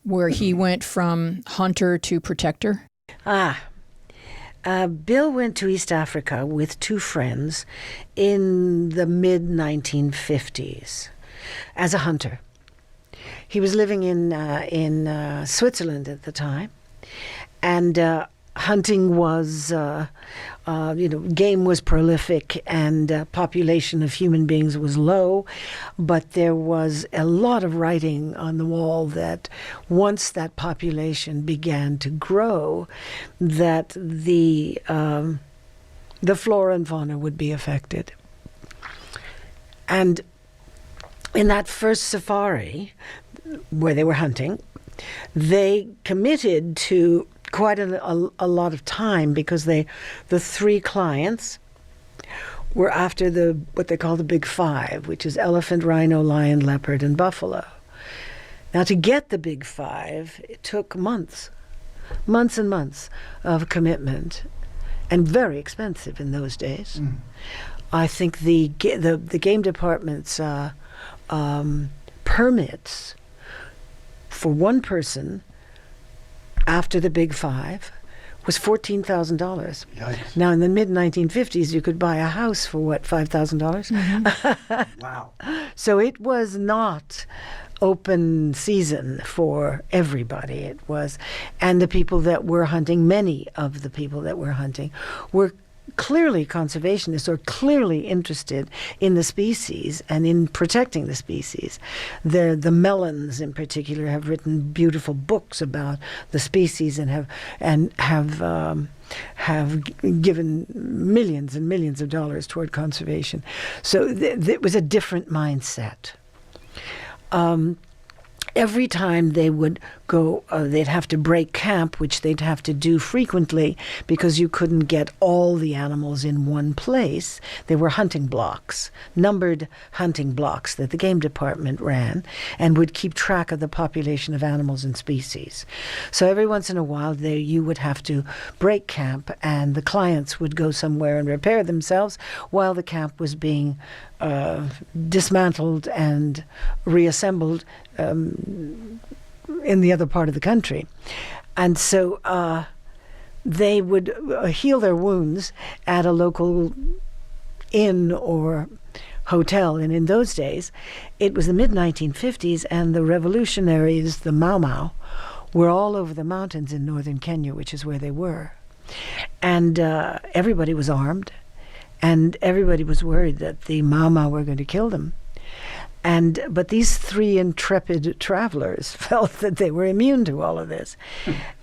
where he went from hunter to protector? Bill went to East Africa with two friends in the mid-1950s as a hunter. He was living in Switzerland at the time, and hunting was, game was prolific, and population of human beings was low, but there was a lot of writing on the wall that once that population began to grow, that the flora and fauna would be affected. And in that first safari, where they were hunting, they committed to quite a lot of time, because the three clients were after what they call the Big Five, which is elephant, rhino, lion, leopard, and buffalo. Now, to get the Big Five, it took months. and months of commitment, and very expensive in those days. I think the game department's permits for one person after the Big Five was $14,000. Now, in the mid-1950s, you could buy a house for, what, $5,000? Wow. So it was not open season for everybody. It was, and the people that were hunting, many of the people that were hunting, were clearly conservationists or clearly interested in the species and in protecting the species. The Mellons in particular have written beautiful books about the species and have given millions and millions of dollars toward conservation. So it was a different mindset. Every time they would go, they'd have to break camp, which they'd have to do frequently because you couldn't get all the animals in one place. They were hunting blocks, numbered hunting blocks that the game department ran and would keep track of the population of animals and species. So every once in a while, you would have to break camp, and the clients would go somewhere and repair themselves while the camp was being dismantled and reassembled in the other part of the country. And so they would heal their wounds at a local inn or hotel. And in those days, it was the mid-1950s, and the revolutionaries, the Mau Mau, were all over the mountains in northern Kenya, which is where they were. And everybody was armed, and everybody was worried that the Mau Mau were going to kill them. But these three intrepid travelers felt that they were immune to all of this.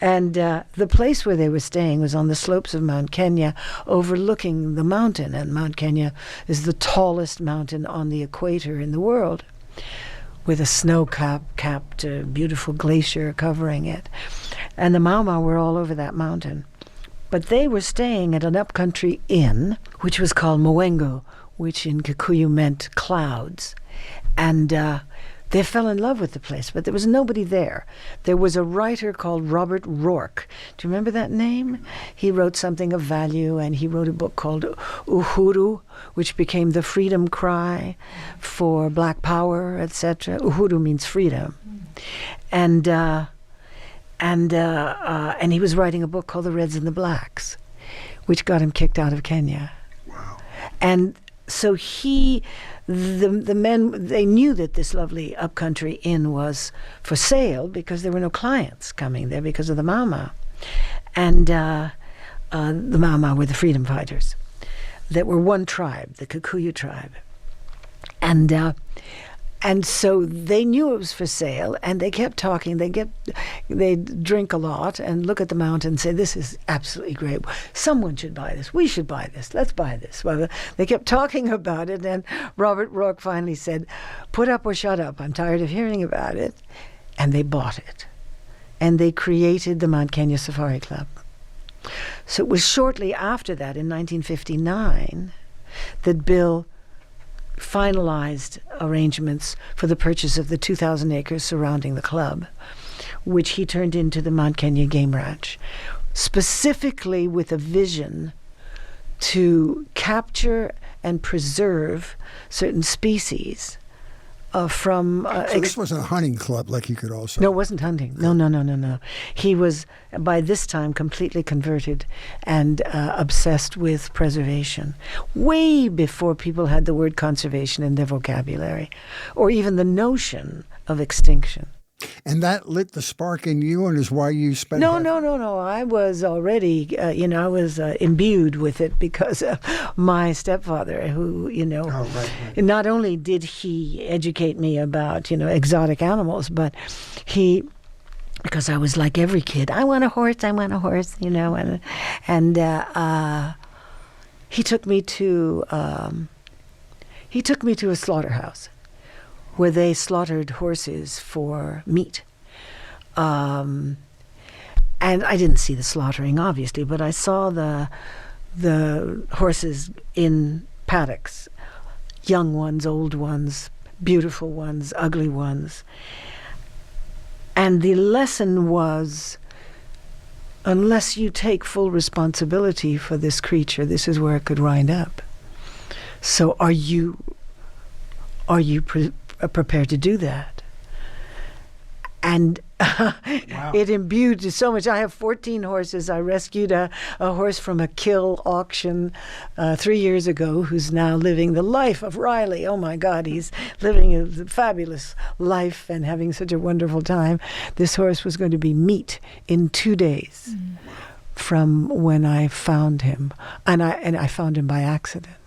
And the place where they were staying was on the slopes of Mount Kenya, overlooking the mountain. And Mount Kenya is the tallest mountain on the equator in the world, with a snow-capped beautiful glacier covering it. And the Mau Mau were all over that mountain. But they were staying at an upcountry inn, which was called Mwengo, which in Kikuyu meant clouds. And they fell in love with the place, but there was nobody there. There was a writer called Robert Rourke. Do you remember that name? He wrote something of value, and he wrote a book called Uhuru, which became the freedom cry for Black Power, etc. Uhuru means freedom. And he was writing a book called The Reds and the Blacks, which got him kicked out of Kenya. Wow. And so the men, they knew that this lovely upcountry inn was for sale because there were no clients coming there because of the Mau Mau. And the Mau Mau were the freedom fighters that were one tribe, the Kikuyu tribe. And so they knew it was for sale, and they kept talking. They'd drink a lot and look at the mountain and say, "This is absolutely great. Someone should buy this. We should buy this. Let's buy this." Well, they kept talking about it, and Robert Rourke finally said, "Put up or shut up. I'm tired of hearing about it." And they bought it. And they created the Mount Kenya Safari Club. So it was shortly after that, in 1959, that Bill finalized arrangements for the purchase of the 2,000 acres surrounding the club, which he turned into the Mount Kenya Game Ranch, specifically with a vision to capture and preserve certain species from... So this wasn't a hunting club like you could also... No, it wasn't hunting. No. He was, by this time, completely converted and obsessed with preservation, way before people had the word conservation in their vocabulary, or even the notion of extinction. And that lit the spark in you, and is why you spent... No. I was already, I was imbued with it because of my stepfather, who, not only did he educate me about, exotic animals, but because I was like every kid, I want a horse, and he took me to a slaughterhouse where they slaughtered horses for meat. And I didn't see the slaughtering, obviously, but I saw the horses in paddocks, young ones, old ones, beautiful ones, ugly ones. And the lesson was unless you take full responsibility for this creature, this is where it could wind up. So are you prepared to do that? And Wow. it imbued so much. I have 14 horses. I rescued a horse from a kill auction 3 years ago who's now living the life of Riley. Oh, my God, he's living a fabulous life and having such a wonderful time. This horse was going to be meat in 2 days from when I found him. And I found him by accident.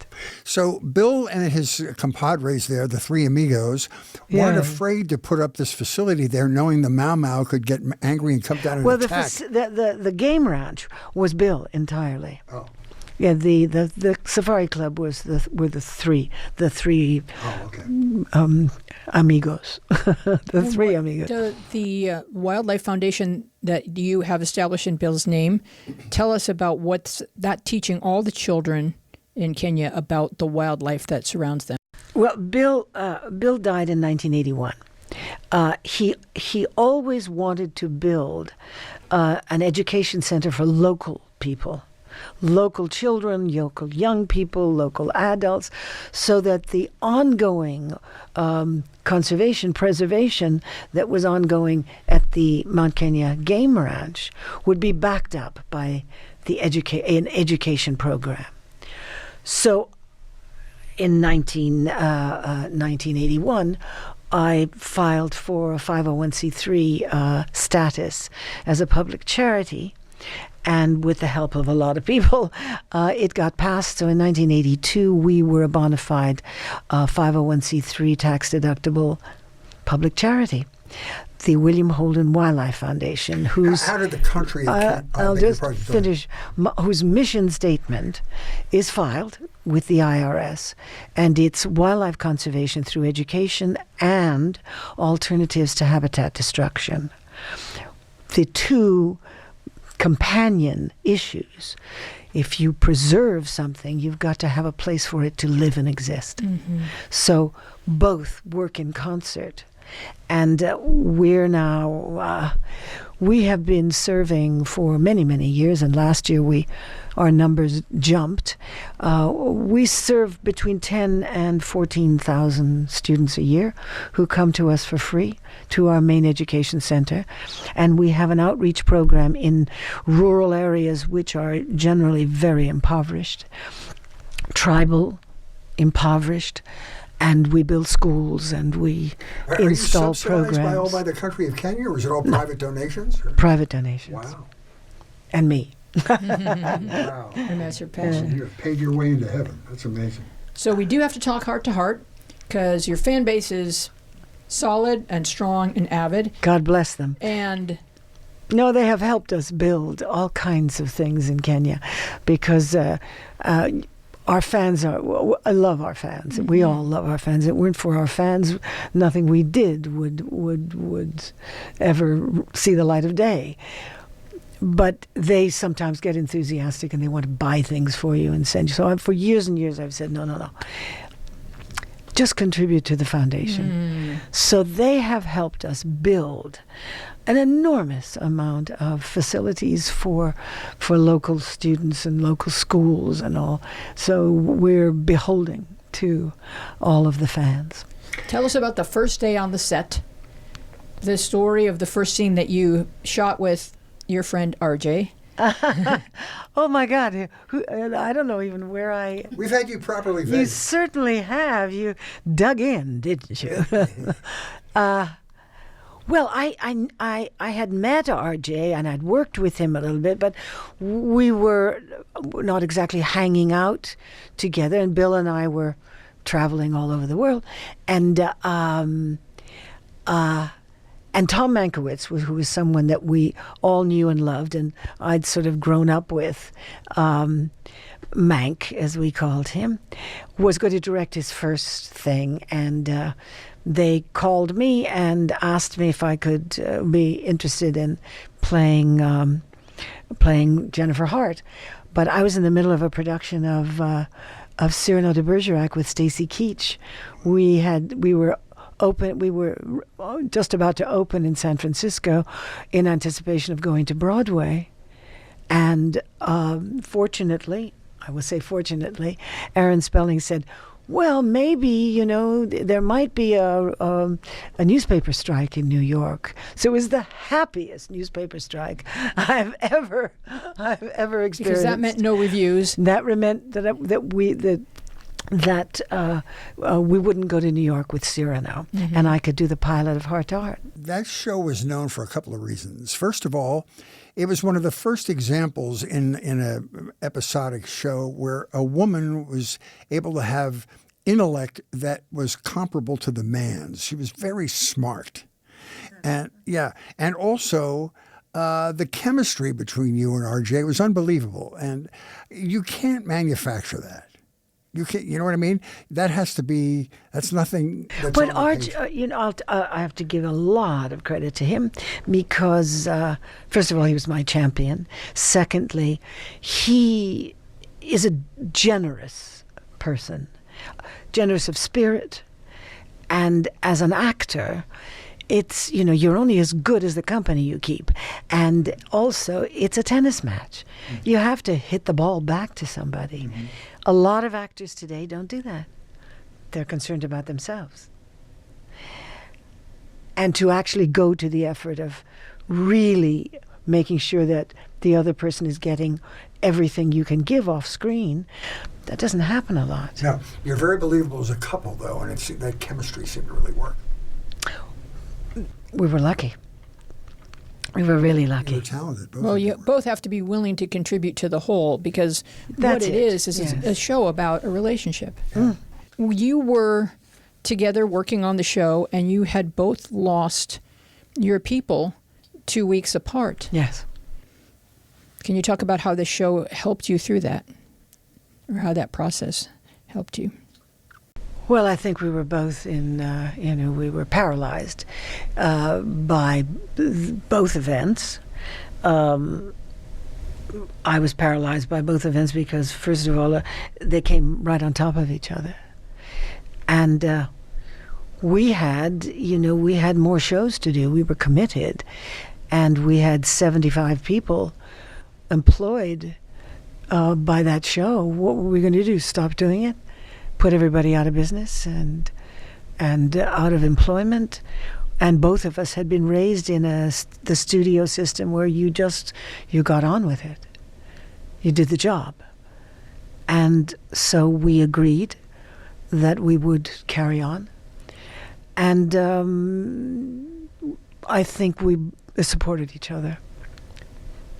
So Bill and his compadres there, the three amigos, weren't afraid to put up this facility there, knowing the Mau Mau could get angry and come down and attack. The game ranch was Bill entirely. Oh. Yeah, the Safari Club were the three Oh, okay. amigos, the three amigos. The Wildlife Foundation that you have established in Bill's name, tell us about what's that teaching all the children in Kenya about the wildlife that surrounds them. Well, Bill died in 1981. He always wanted to build an education center for local people, local children, local young people, local adults, so that the ongoing preservation that was ongoing at the Mount Kenya Game Ranch would be backed up by an education program. So in 1981, I filed for a 501c3 status as a public charity. And with the help of a lot of people, it got passed. So in 1982, we were a bona fide 501c3 tax-deductible public charity. The William Holden Wildlife Foundation, whose how did the country? I'll just finish. Whose mission statement is filed with the IRS, and it's wildlife conservation through education and alternatives to habitat destruction. The two companion issues. If you preserve something, you've got to have a place for it to live and exist. Mm-hmm. So both work in concert. And we're now, we have been serving for many, many years, and last year our numbers jumped. We serve between 10 and 14,000 students a year who come to us for free to our main education center. And we have an outreach program in rural areas which are generally very impoverished, tribal, impoverished. And we build schools and we install programs. Are you subsidized by the country of Kenya, or is it all private donations? Or? Private donations. Wow. And me. Wow. And that's your passion. You've paid your way into heaven. That's amazing. So we do have to talk heart to heart, because your fan base is solid and strong and avid. God bless them. And no, they have helped us build all kinds of things in Kenya, because our fans I love our fans. Mm-hmm. We all love our fans. If it weren't for our fans, nothing we did would ever see the light of day. But they sometimes get enthusiastic and they want to buy things for you and send you. So for years and years I've said, no. Just contribute to the foundation. So they have helped us build an enormous amount of facilities for local students and local schools and all. So we're beholden to all of the fans. Tell us about the first day on the set, the story of the first scene that you shot with your friend RJ. Oh my God! I don't know even where I. We've had you properly vetted. You certainly have. You dug in, didn't you? Well, I had met RJ and I'd worked with him a little bit, but we were not exactly hanging out together. And Bill and I were traveling all over the world, and Tom Mankiewicz, who was someone that we all knew and loved, and I'd sort of grown up with, Mank, as we called him, was going to direct his first thing. And they called me and asked me if I could be interested in playing Jennifer Hart. But I was in the middle of a production of Cyrano de Bergerac with Stacy Keach. We were just about to open in San Francisco in anticipation of going to Broadway. And fortunately, I will say fortunately, Aaron Spelling said, well, maybe, there might be a newspaper strike in New York. So it was the happiest newspaper strike I've ever experienced. Because that meant no reviews. That meant that we wouldn't go to New York with Cyrano, and I could do the pilot of Hart to Hart. That show was known for a couple of reasons. First of all, it was one of the first examples in an episodic show where a woman was able to have intellect that was comparable to the man's. She was very smart. And also the chemistry between you and RJ was unbelievable. And you can't manufacture that. You know what I mean? That has to be. That's nothing. That's but RJ, I have to give a lot of credit to him because, first of all, he was my champion. Secondly, he is a generous person, generous of spirit, and as an actor, it's you're only as good as the company you keep, and also it's a tennis match. You have to hit the ball back to somebody. A lot of actors today don't do that. They're concerned about themselves. And to actually go to the effort of really making sure that the other person is getting everything you can give off screen, that doesn't happen a lot. No, you're very believable as a couple, though, and that chemistry seemed to really work. We were lucky. We were really lucky. You were talented. Well, you both have to be willing to contribute to the whole, because what it is a show about a relationship. Yeah. You were together working on the show, and you had both lost your people 2 weeks apart. Yes. Can you talk about how the show helped you through that, or how that process helped you? Well, I think we were both we were paralyzed by both events. I was paralyzed by both events because, first of all, they came right on top of each other. And we had more shows to do. We were committed. And we had 75 people employed by that show. What were we going to do? Stop doing it? Put everybody out of business and out of employment? And both of us had been raised in the studio system where you got on with it. You did the job. And so we agreed that we would carry on. And I think we supported each other.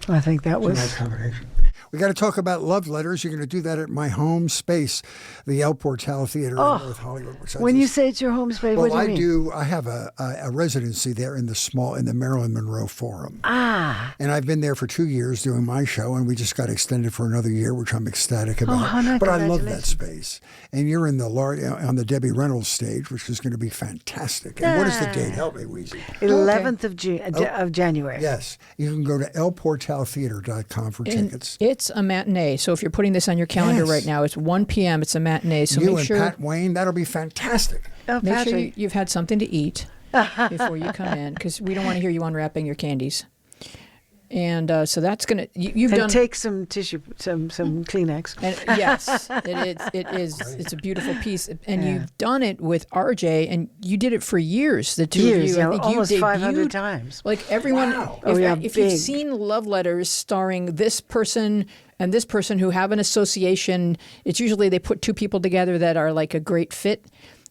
I think that was... a nice combination. We got to talk about love letters. You're going to do that at my home space, the El Portal Theater in North Hollywood. When you say it's your home space, what do you mean? I have a residency there in the Marilyn Monroe Forum. And I've been there for 2 years doing my show, and we just got extended for another year, which I'm ecstatic about. But I love that space. And you're in on the Debbie Reynolds stage, which is going to be fantastic. And what is the date? Help me, Weezy. 11th of January. Yes. You can go to elportaltheater.com for tickets. It's a matinee, so if you're putting this on your calendar right now, it's 1 p.m. It's a matinee, so make sure... You and Pat Wayne, that'll be fantastic. Make sure you've had something to eat before you come in, because we don't want to hear you unwrapping your candies. And so that's going to... You've done... take some tissue, some Kleenex. And yes, it is. It's a beautiful piece. And you've done it with RJ, and you did it for years, the two of you. I think almost you 500 times. Like everyone, if you've seen love letters starring this person and this person who have an association, it's usually they put two people together that are like a great fit.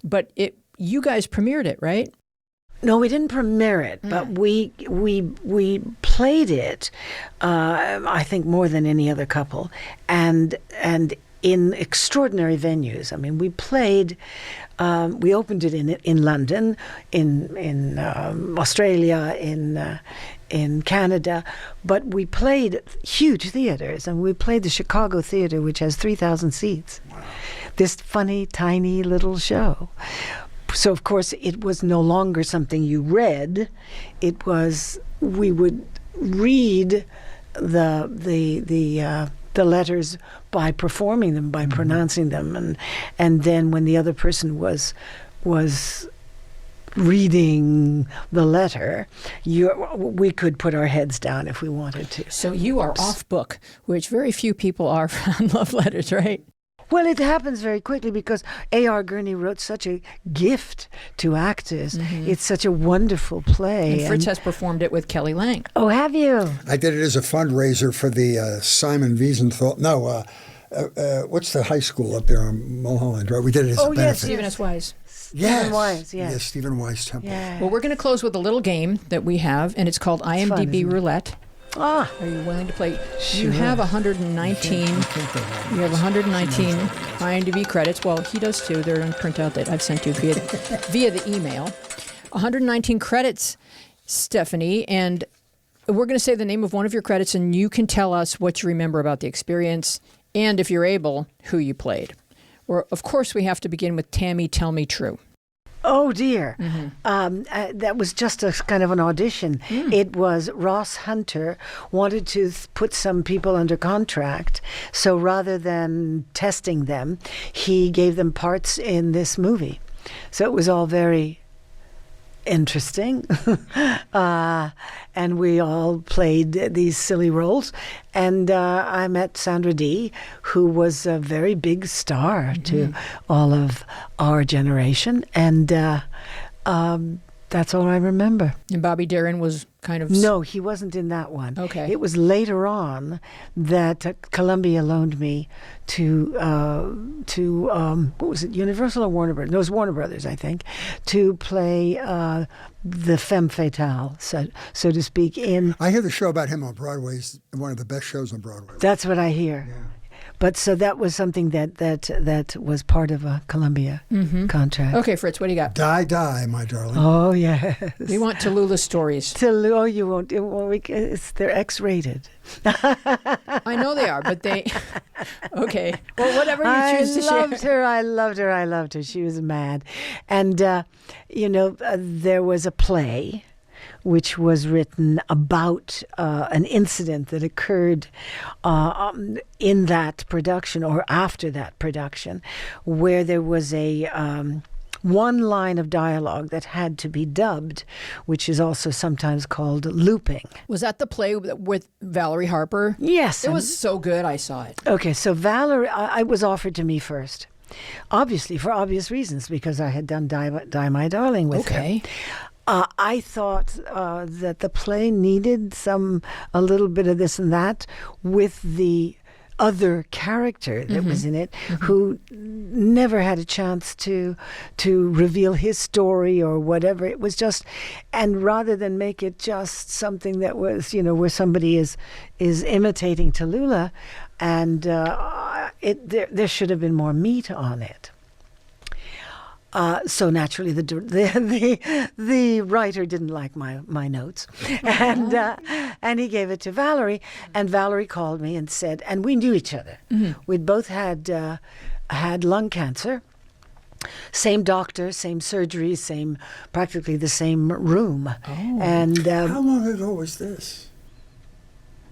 But you guys premiered it, right? No, we didn't premiere it, but we played it. I think more than any other couple, and in extraordinary venues. I mean, we played. We opened it in London, in Australia, in Canada, but we played huge theaters, and we played the Chicago Theater, which has 3,000 seats. Wow. This funny, tiny little show. So, of course, it was no longer something you read. It was, we would read the letters by performing them, by pronouncing them. And then when the other person was reading the letter, we could put our heads down if we wanted to. So you are off book, which very few people are on love letters, right? Well, it happens very quickly because A.R. Gurney wrote such a gift to actors. It's such a wonderful play. And Fritz has performed it with Kelly Lang. Oh, have you? I did it as a fundraiser for the Simon Wiesenthal. No, what's the high school up there on Mulholland Drive? We did it as a benefit. Stephen S. Wise. Stephen Wise, yes. Yes, Stephen Wise Temple. Yeah. Well, we're going to close with a little game that we have, and it's called IMDb fun, Roulette. Ah, Are you willing to play? Sure. You have 119. You have 119 IMDb credits. Well, he does too. They're on printout that I've sent you via the email. 119 credits, Stephanie, and we're going to say the name of one of your credits, and you can tell us what you remember about the experience, and if you're able, who you played. Or, of course, we have to begin with Tammy, Tell Me True. oh dear. That was just a kind of an audition. It was Ross Hunter wanted to put some people under contract. So rather than testing them, he gave them parts in this movie. So it was all very interesting. And we all played these silly roles. And I met Sandra Dee, who was a very big star to all of our generation. And that's all I remember. And Bobby Darin was kind of... No, he wasn't in that one. Okay. It was later on that Columbia loaned me to what was it, Universal or Warner Brothers? No, it was Warner Brothers, I think, to play the femme fatale, so to speak. I hear the show about him on Broadway is one of the best shows on Broadway. That's what I hear. Yeah. But so that was something that was part of a Columbia contract. Okay, Fritz, what do you got? Die, my darling. Oh, yes. We want Tallulah's stories. Oh, you won't. They're X-rated. I know they are, but they... Okay. Well, whatever you choose to share. I loved her. She was mad. And, there was a play which was written about an incident that occurred in that production or after that production, where there was a one line of dialogue that had to be dubbed, which is also sometimes called looping. Was that the play with Valerie Harper? Yes. It was so good, I saw it. Okay, so Valerie, I was offered to me first. Obviously, for obvious reasons, because I had done Die My Darling with her. Okay. I thought that the play needed a little bit of this and that with the other character that was in it, who never had a chance to reveal his story or whatever. It was just, and rather than make it just something that was, where somebody is imitating Tallulah, and there should have been more meat on it. So naturally, the writer didn't like my notes, and he gave it to Valerie. And Valerie called me and said, and we knew each other. We'd both had lung cancer. Same doctor, same surgery, practically the same room. Oh. And How long ago was this?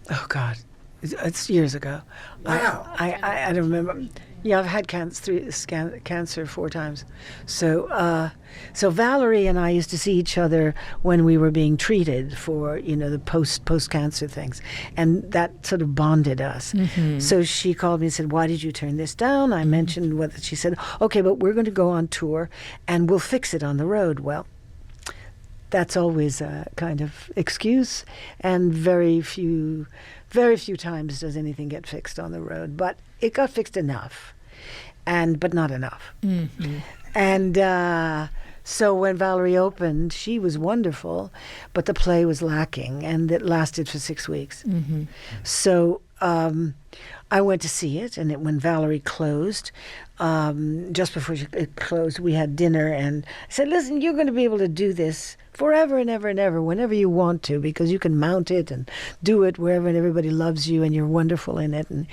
oh God, it's years ago. Wow. I don't remember. Yeah, I've had cancer 4 times. So Valerie and I used to see each other when we were being treated for, the post-cancer things. And that sort of bonded us. So she called me and said, why did you turn this down? I mentioned what she said, okay, but we're going to go on tour and we'll fix it on the road. Well, that's always a kind of excuse, and very few times does anything get fixed on the road. But it got fixed enough, but not enough. And so when Valerie opened, she was wonderful, but the play was lacking, and it lasted for 6 weeks. So I went to see it, and when Valerie closed, just before it closed, we had dinner, and I said, listen, you're going to be able to do this forever and ever and ever, whenever you want to, because you can mount it and do it wherever, and everybody loves you, and you're wonderful in it. And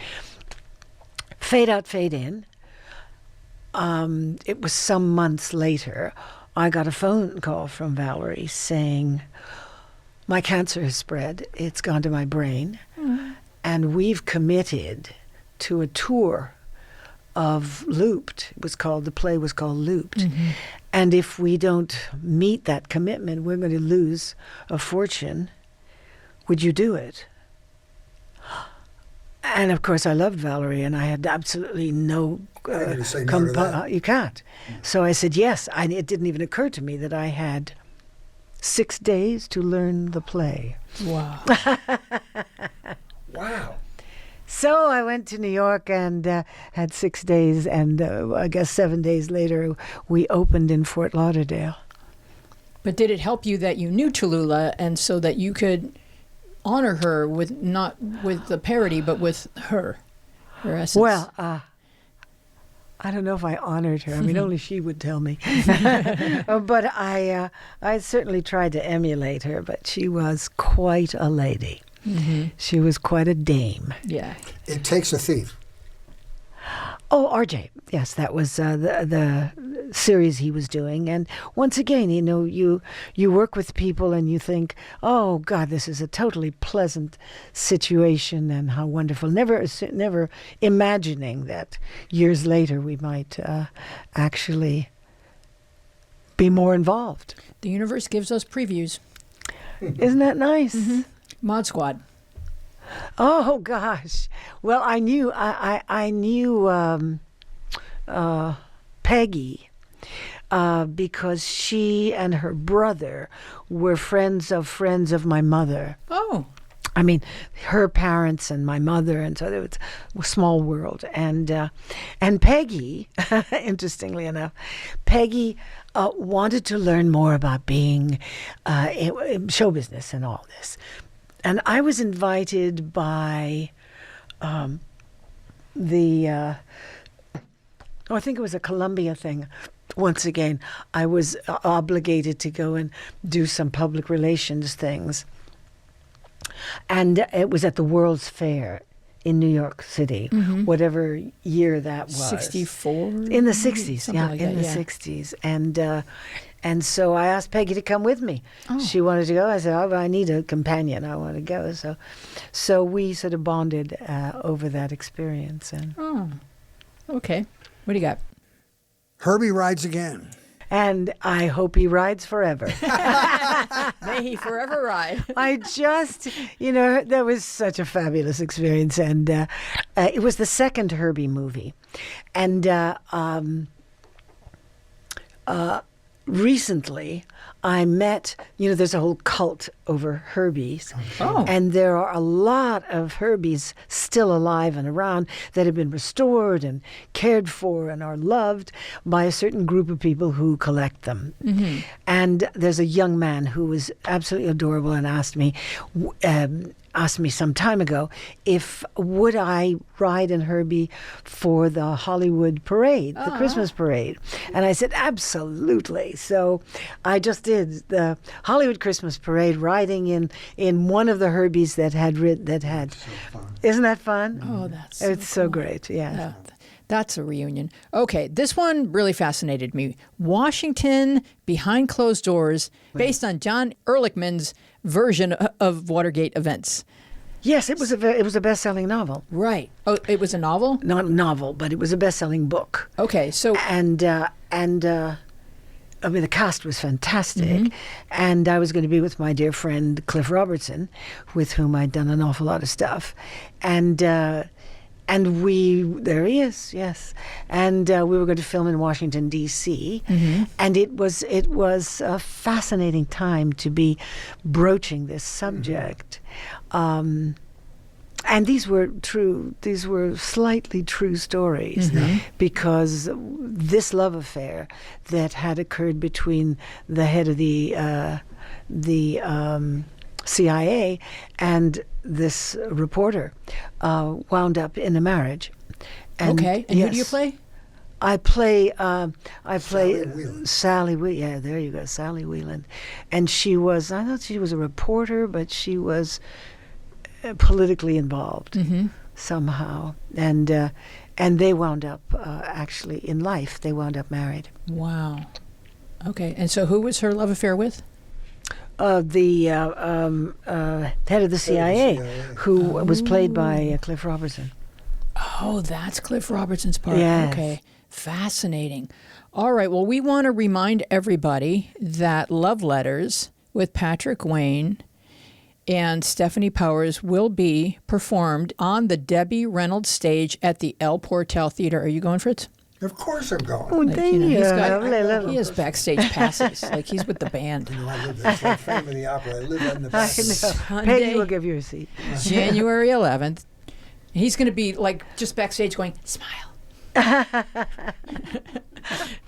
fade out, fade in. It was some months later, I got a phone call from Valerie saying, my cancer has spread, it's gone to my brain, and we've committed to a tour of Looped. The play was called Looped. And if we don't meet that commitment, we're going to lose a fortune. Would you do it? And of course, I loved Valerie, and I had absolutely no. Say no to that. You can't. So I said yes. It didn't even occur to me that I had 6 days to learn the play. Wow. Wow. So I went to New York and had 6 days, and I guess 7 days later, we opened in Fort Lauderdale. But did it help you that you knew Tallulah, and so that you could honor her with not with the parody, but with her essence? Well, I don't know if I honored her. I mean, only she would tell me. But I certainly tried to emulate her, but she was quite a lady. She was quite a dame. Yeah. It Takes a Thief. Oh, RJ. Yes, that was the series he was doing. And once again, you work with people and you think, oh, God, this is a totally pleasant situation and how wonderful. Never imagining that years later we might actually be more involved. The universe gives us previews. Isn't that nice? Mod Squad. Oh gosh! Well, I knew Peggy because she and her brother were friends of my mother. Oh. I mean, her parents and my mother, and so it was a small world. And Peggy, interestingly enough, Peggy wanted to learn more about being in show business and all this. And I was invited by I think it was a Columbia thing. Once again, I was obligated to go and do some public relations things. And it was at the World's Fair in New York City, whatever year that was. 64? In the 60s, Something like in that, the 60s. And so I asked Peggy to come with me. Oh. She wanted to go. I said, I need a companion. I want to go. So we sort of bonded over that experience. And Okay. What do you got? Herby rides again. And I hope he rides forever. May he forever ride. I just, that was such a fabulous experience. And it was the second Herby movie. And recently, I met, there's a whole cult over Herbies. Oh. And there are a lot of Herbies still alive and around that have been restored and cared for and are loved by a certain group of people who collect them. And there's a young man who was absolutely adorable and asked me some time ago if would I ride in Herby for the Hollywood parade, the Christmas parade. And I said, absolutely. So I just did the Hollywood Christmas parade, riding in one of the Herbies that had. So fun. Isn't that fun? Oh, that's it's so cool. great. Yeah. That's a reunion. Okay, this one really fascinated me. Washington Behind Closed Doors, based on John Ehrlichman's version of Watergate events. Yes, it was a best-selling novel. Right. Oh, it was a novel? Not a novel, but it was a best-selling book. Okay, so and I mean, the cast was fantastic, and I was going to be with my dear friend Cliff Robertson, with whom I'd done an awful lot of stuff, and there he is, yes, and we were going to film in Washington D.C., and it was a fascinating time to be broaching this subject. And these were slightly true stories, because this love affair that had occurred between the head of the CIA and this reporter wound up in a marrian And okay, and who do you play? I play Sally Sally. Yeah, there you go, Sally Whelan, and I thought she was a reporter, but she was politically involved somehow, and they wound up actually in life. They wound up married. Wow. Okay, and so who was her love affair with? The head of the CIA, who was played by Cliff Robertson. Oh, that's Cliff Robertson's part. Yes. Okay. Fascinating. All right. Well, we want to remind everybody that Love Letters with Patrick Wayne and Stefanie Powers will be performed on the Debbie Reynolds stage at the El Portal Theater. Are you going, Fritz? Of course I'm going. Oh, thank you. He's got, Lovely, lovely. he has backstage passes. Like he's with the band. You know, I live there. It's like Phantom of the Opera. I live in the back. I know. Sunday, Peggy will give you a seat. January 11th. He's going to be like just backstage going, smile.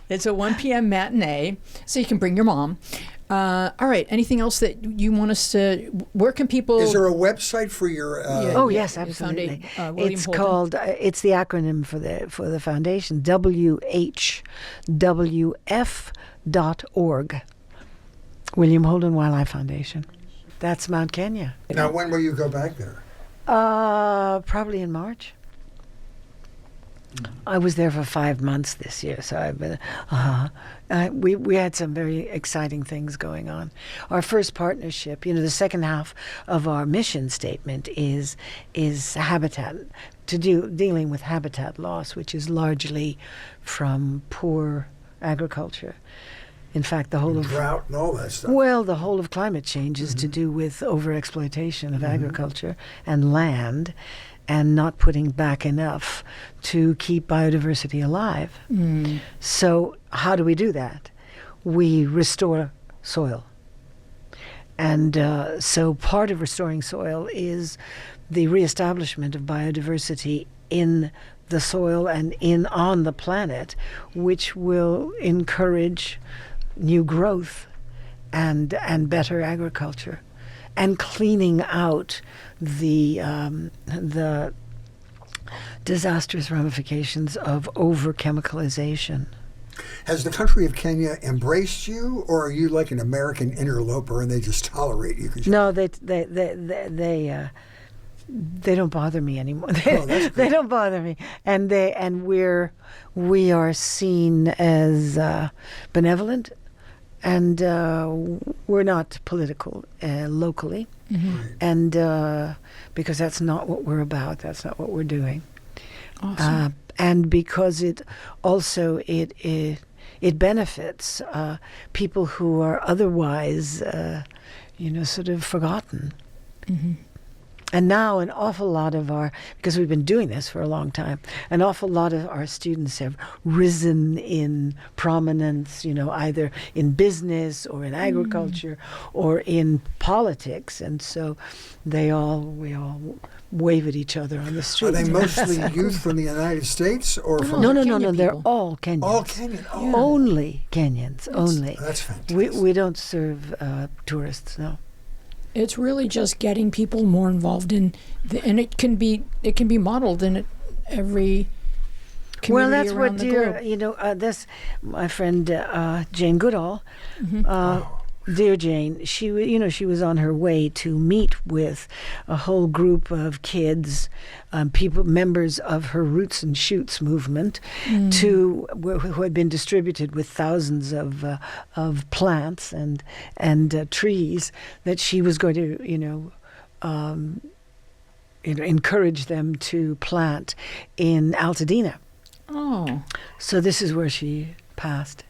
It's a 1 p.m. matinee, so you can bring your mom. All right. Anything else that you want us to? Where can people? Is there a website for your? Oh yes, absolutely. William It's Holden. called. It's the acronym for the foundation. WHWF.org. William Holden Wildlife Foundation. That's Mount Kenya. Now, when will you go back there? Probably in March. I was there for 5 months this year, so I've been. We had some very exciting things going on. Our first partnership, the second half of our mission statement is habitat, dealing with habitat loss, which is largely from poor agriculture. In fact, the whole of Drought and all that stuff. well, the whole of climate change is to do with overexploitation of agriculture and land, and not putting back enough to keep biodiversity alive. So how do we do that? We restore soil. And so part of restoring soil is the reestablishment of biodiversity in the soil and on the planet, which will encourage new growth and better agriculture, and cleaning out the disastrous ramifications of over-chemicalization. Has the country of Kenya embraced you, or are you like an American interloper and they just tolerate you? No, they don't bother me anymore. They don't bother me, and we are seen as benevolent, and we're not political locally, and because that's not what we're about. That's not what we're doing. Awesome. And because it also it benefits people who are otherwise sort of forgotten. And now an awful lot of because we've been doing this for a long time, an awful lot of our students have risen in prominence, either in business or in agriculture or in politics. And so we all wave at each other on the street. Are they mostly youth from the United States or from? No. Kenyan They're people. all Kenyans. All Kenyan. Oh, Only Kenyans. Only. that's fantastic. We don't serve tourists, no. It's really just getting people more involved and it can be modeled in every community Well, that's around what the globe. this my friend Jane Goodall, dear Jane. She was on her way to meet with a whole group of kids, people, members of her Roots and Shoots movement, who had been distributed with thousands of plants and trees that she was going to encourage them to plant in Altadena. Oh. So this is where she passed.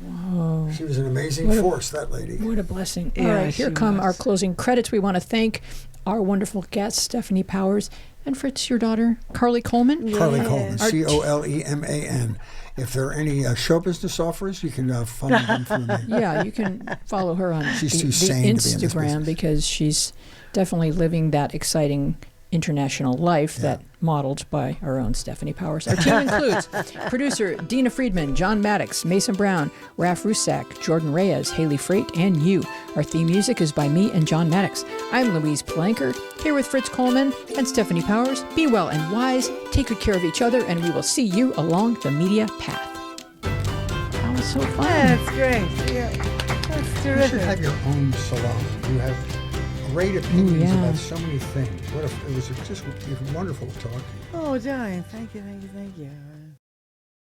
Whoa. She was an amazing force, that lady. What a blessing. Yeah, All right, here she come was. our closing credits. We want to thank our wonderful guest, Stefanie Powers, and Fritz, your daughter, Carly Coleman. Carly Coleman, Our- Coleman. If there are any show business offers, you can funnel them through me. Yeah, you can follow her on She's the too sane to be in this Instagram business. because she's definitely living that exciting international life that modeled by our own Stefanie Powers. Our team includes producer Dina Friedman, John Maddox, Mason Brown, Raf Rusak, Jordan Reyes, Haley Freight, and you. Our theme music is by me and John Maddox. I'm Louise Planker, here with Fritz Coleman and Stefanie Powers. Be well and wise, take good care of each other, and we will see you along the media path. That was so fun. That's great. Yeah, that's You should terrific. have your own salon. You have great opinions yeah. about so many things. It was just wonderful to talk to you. Oh, darling, thank you.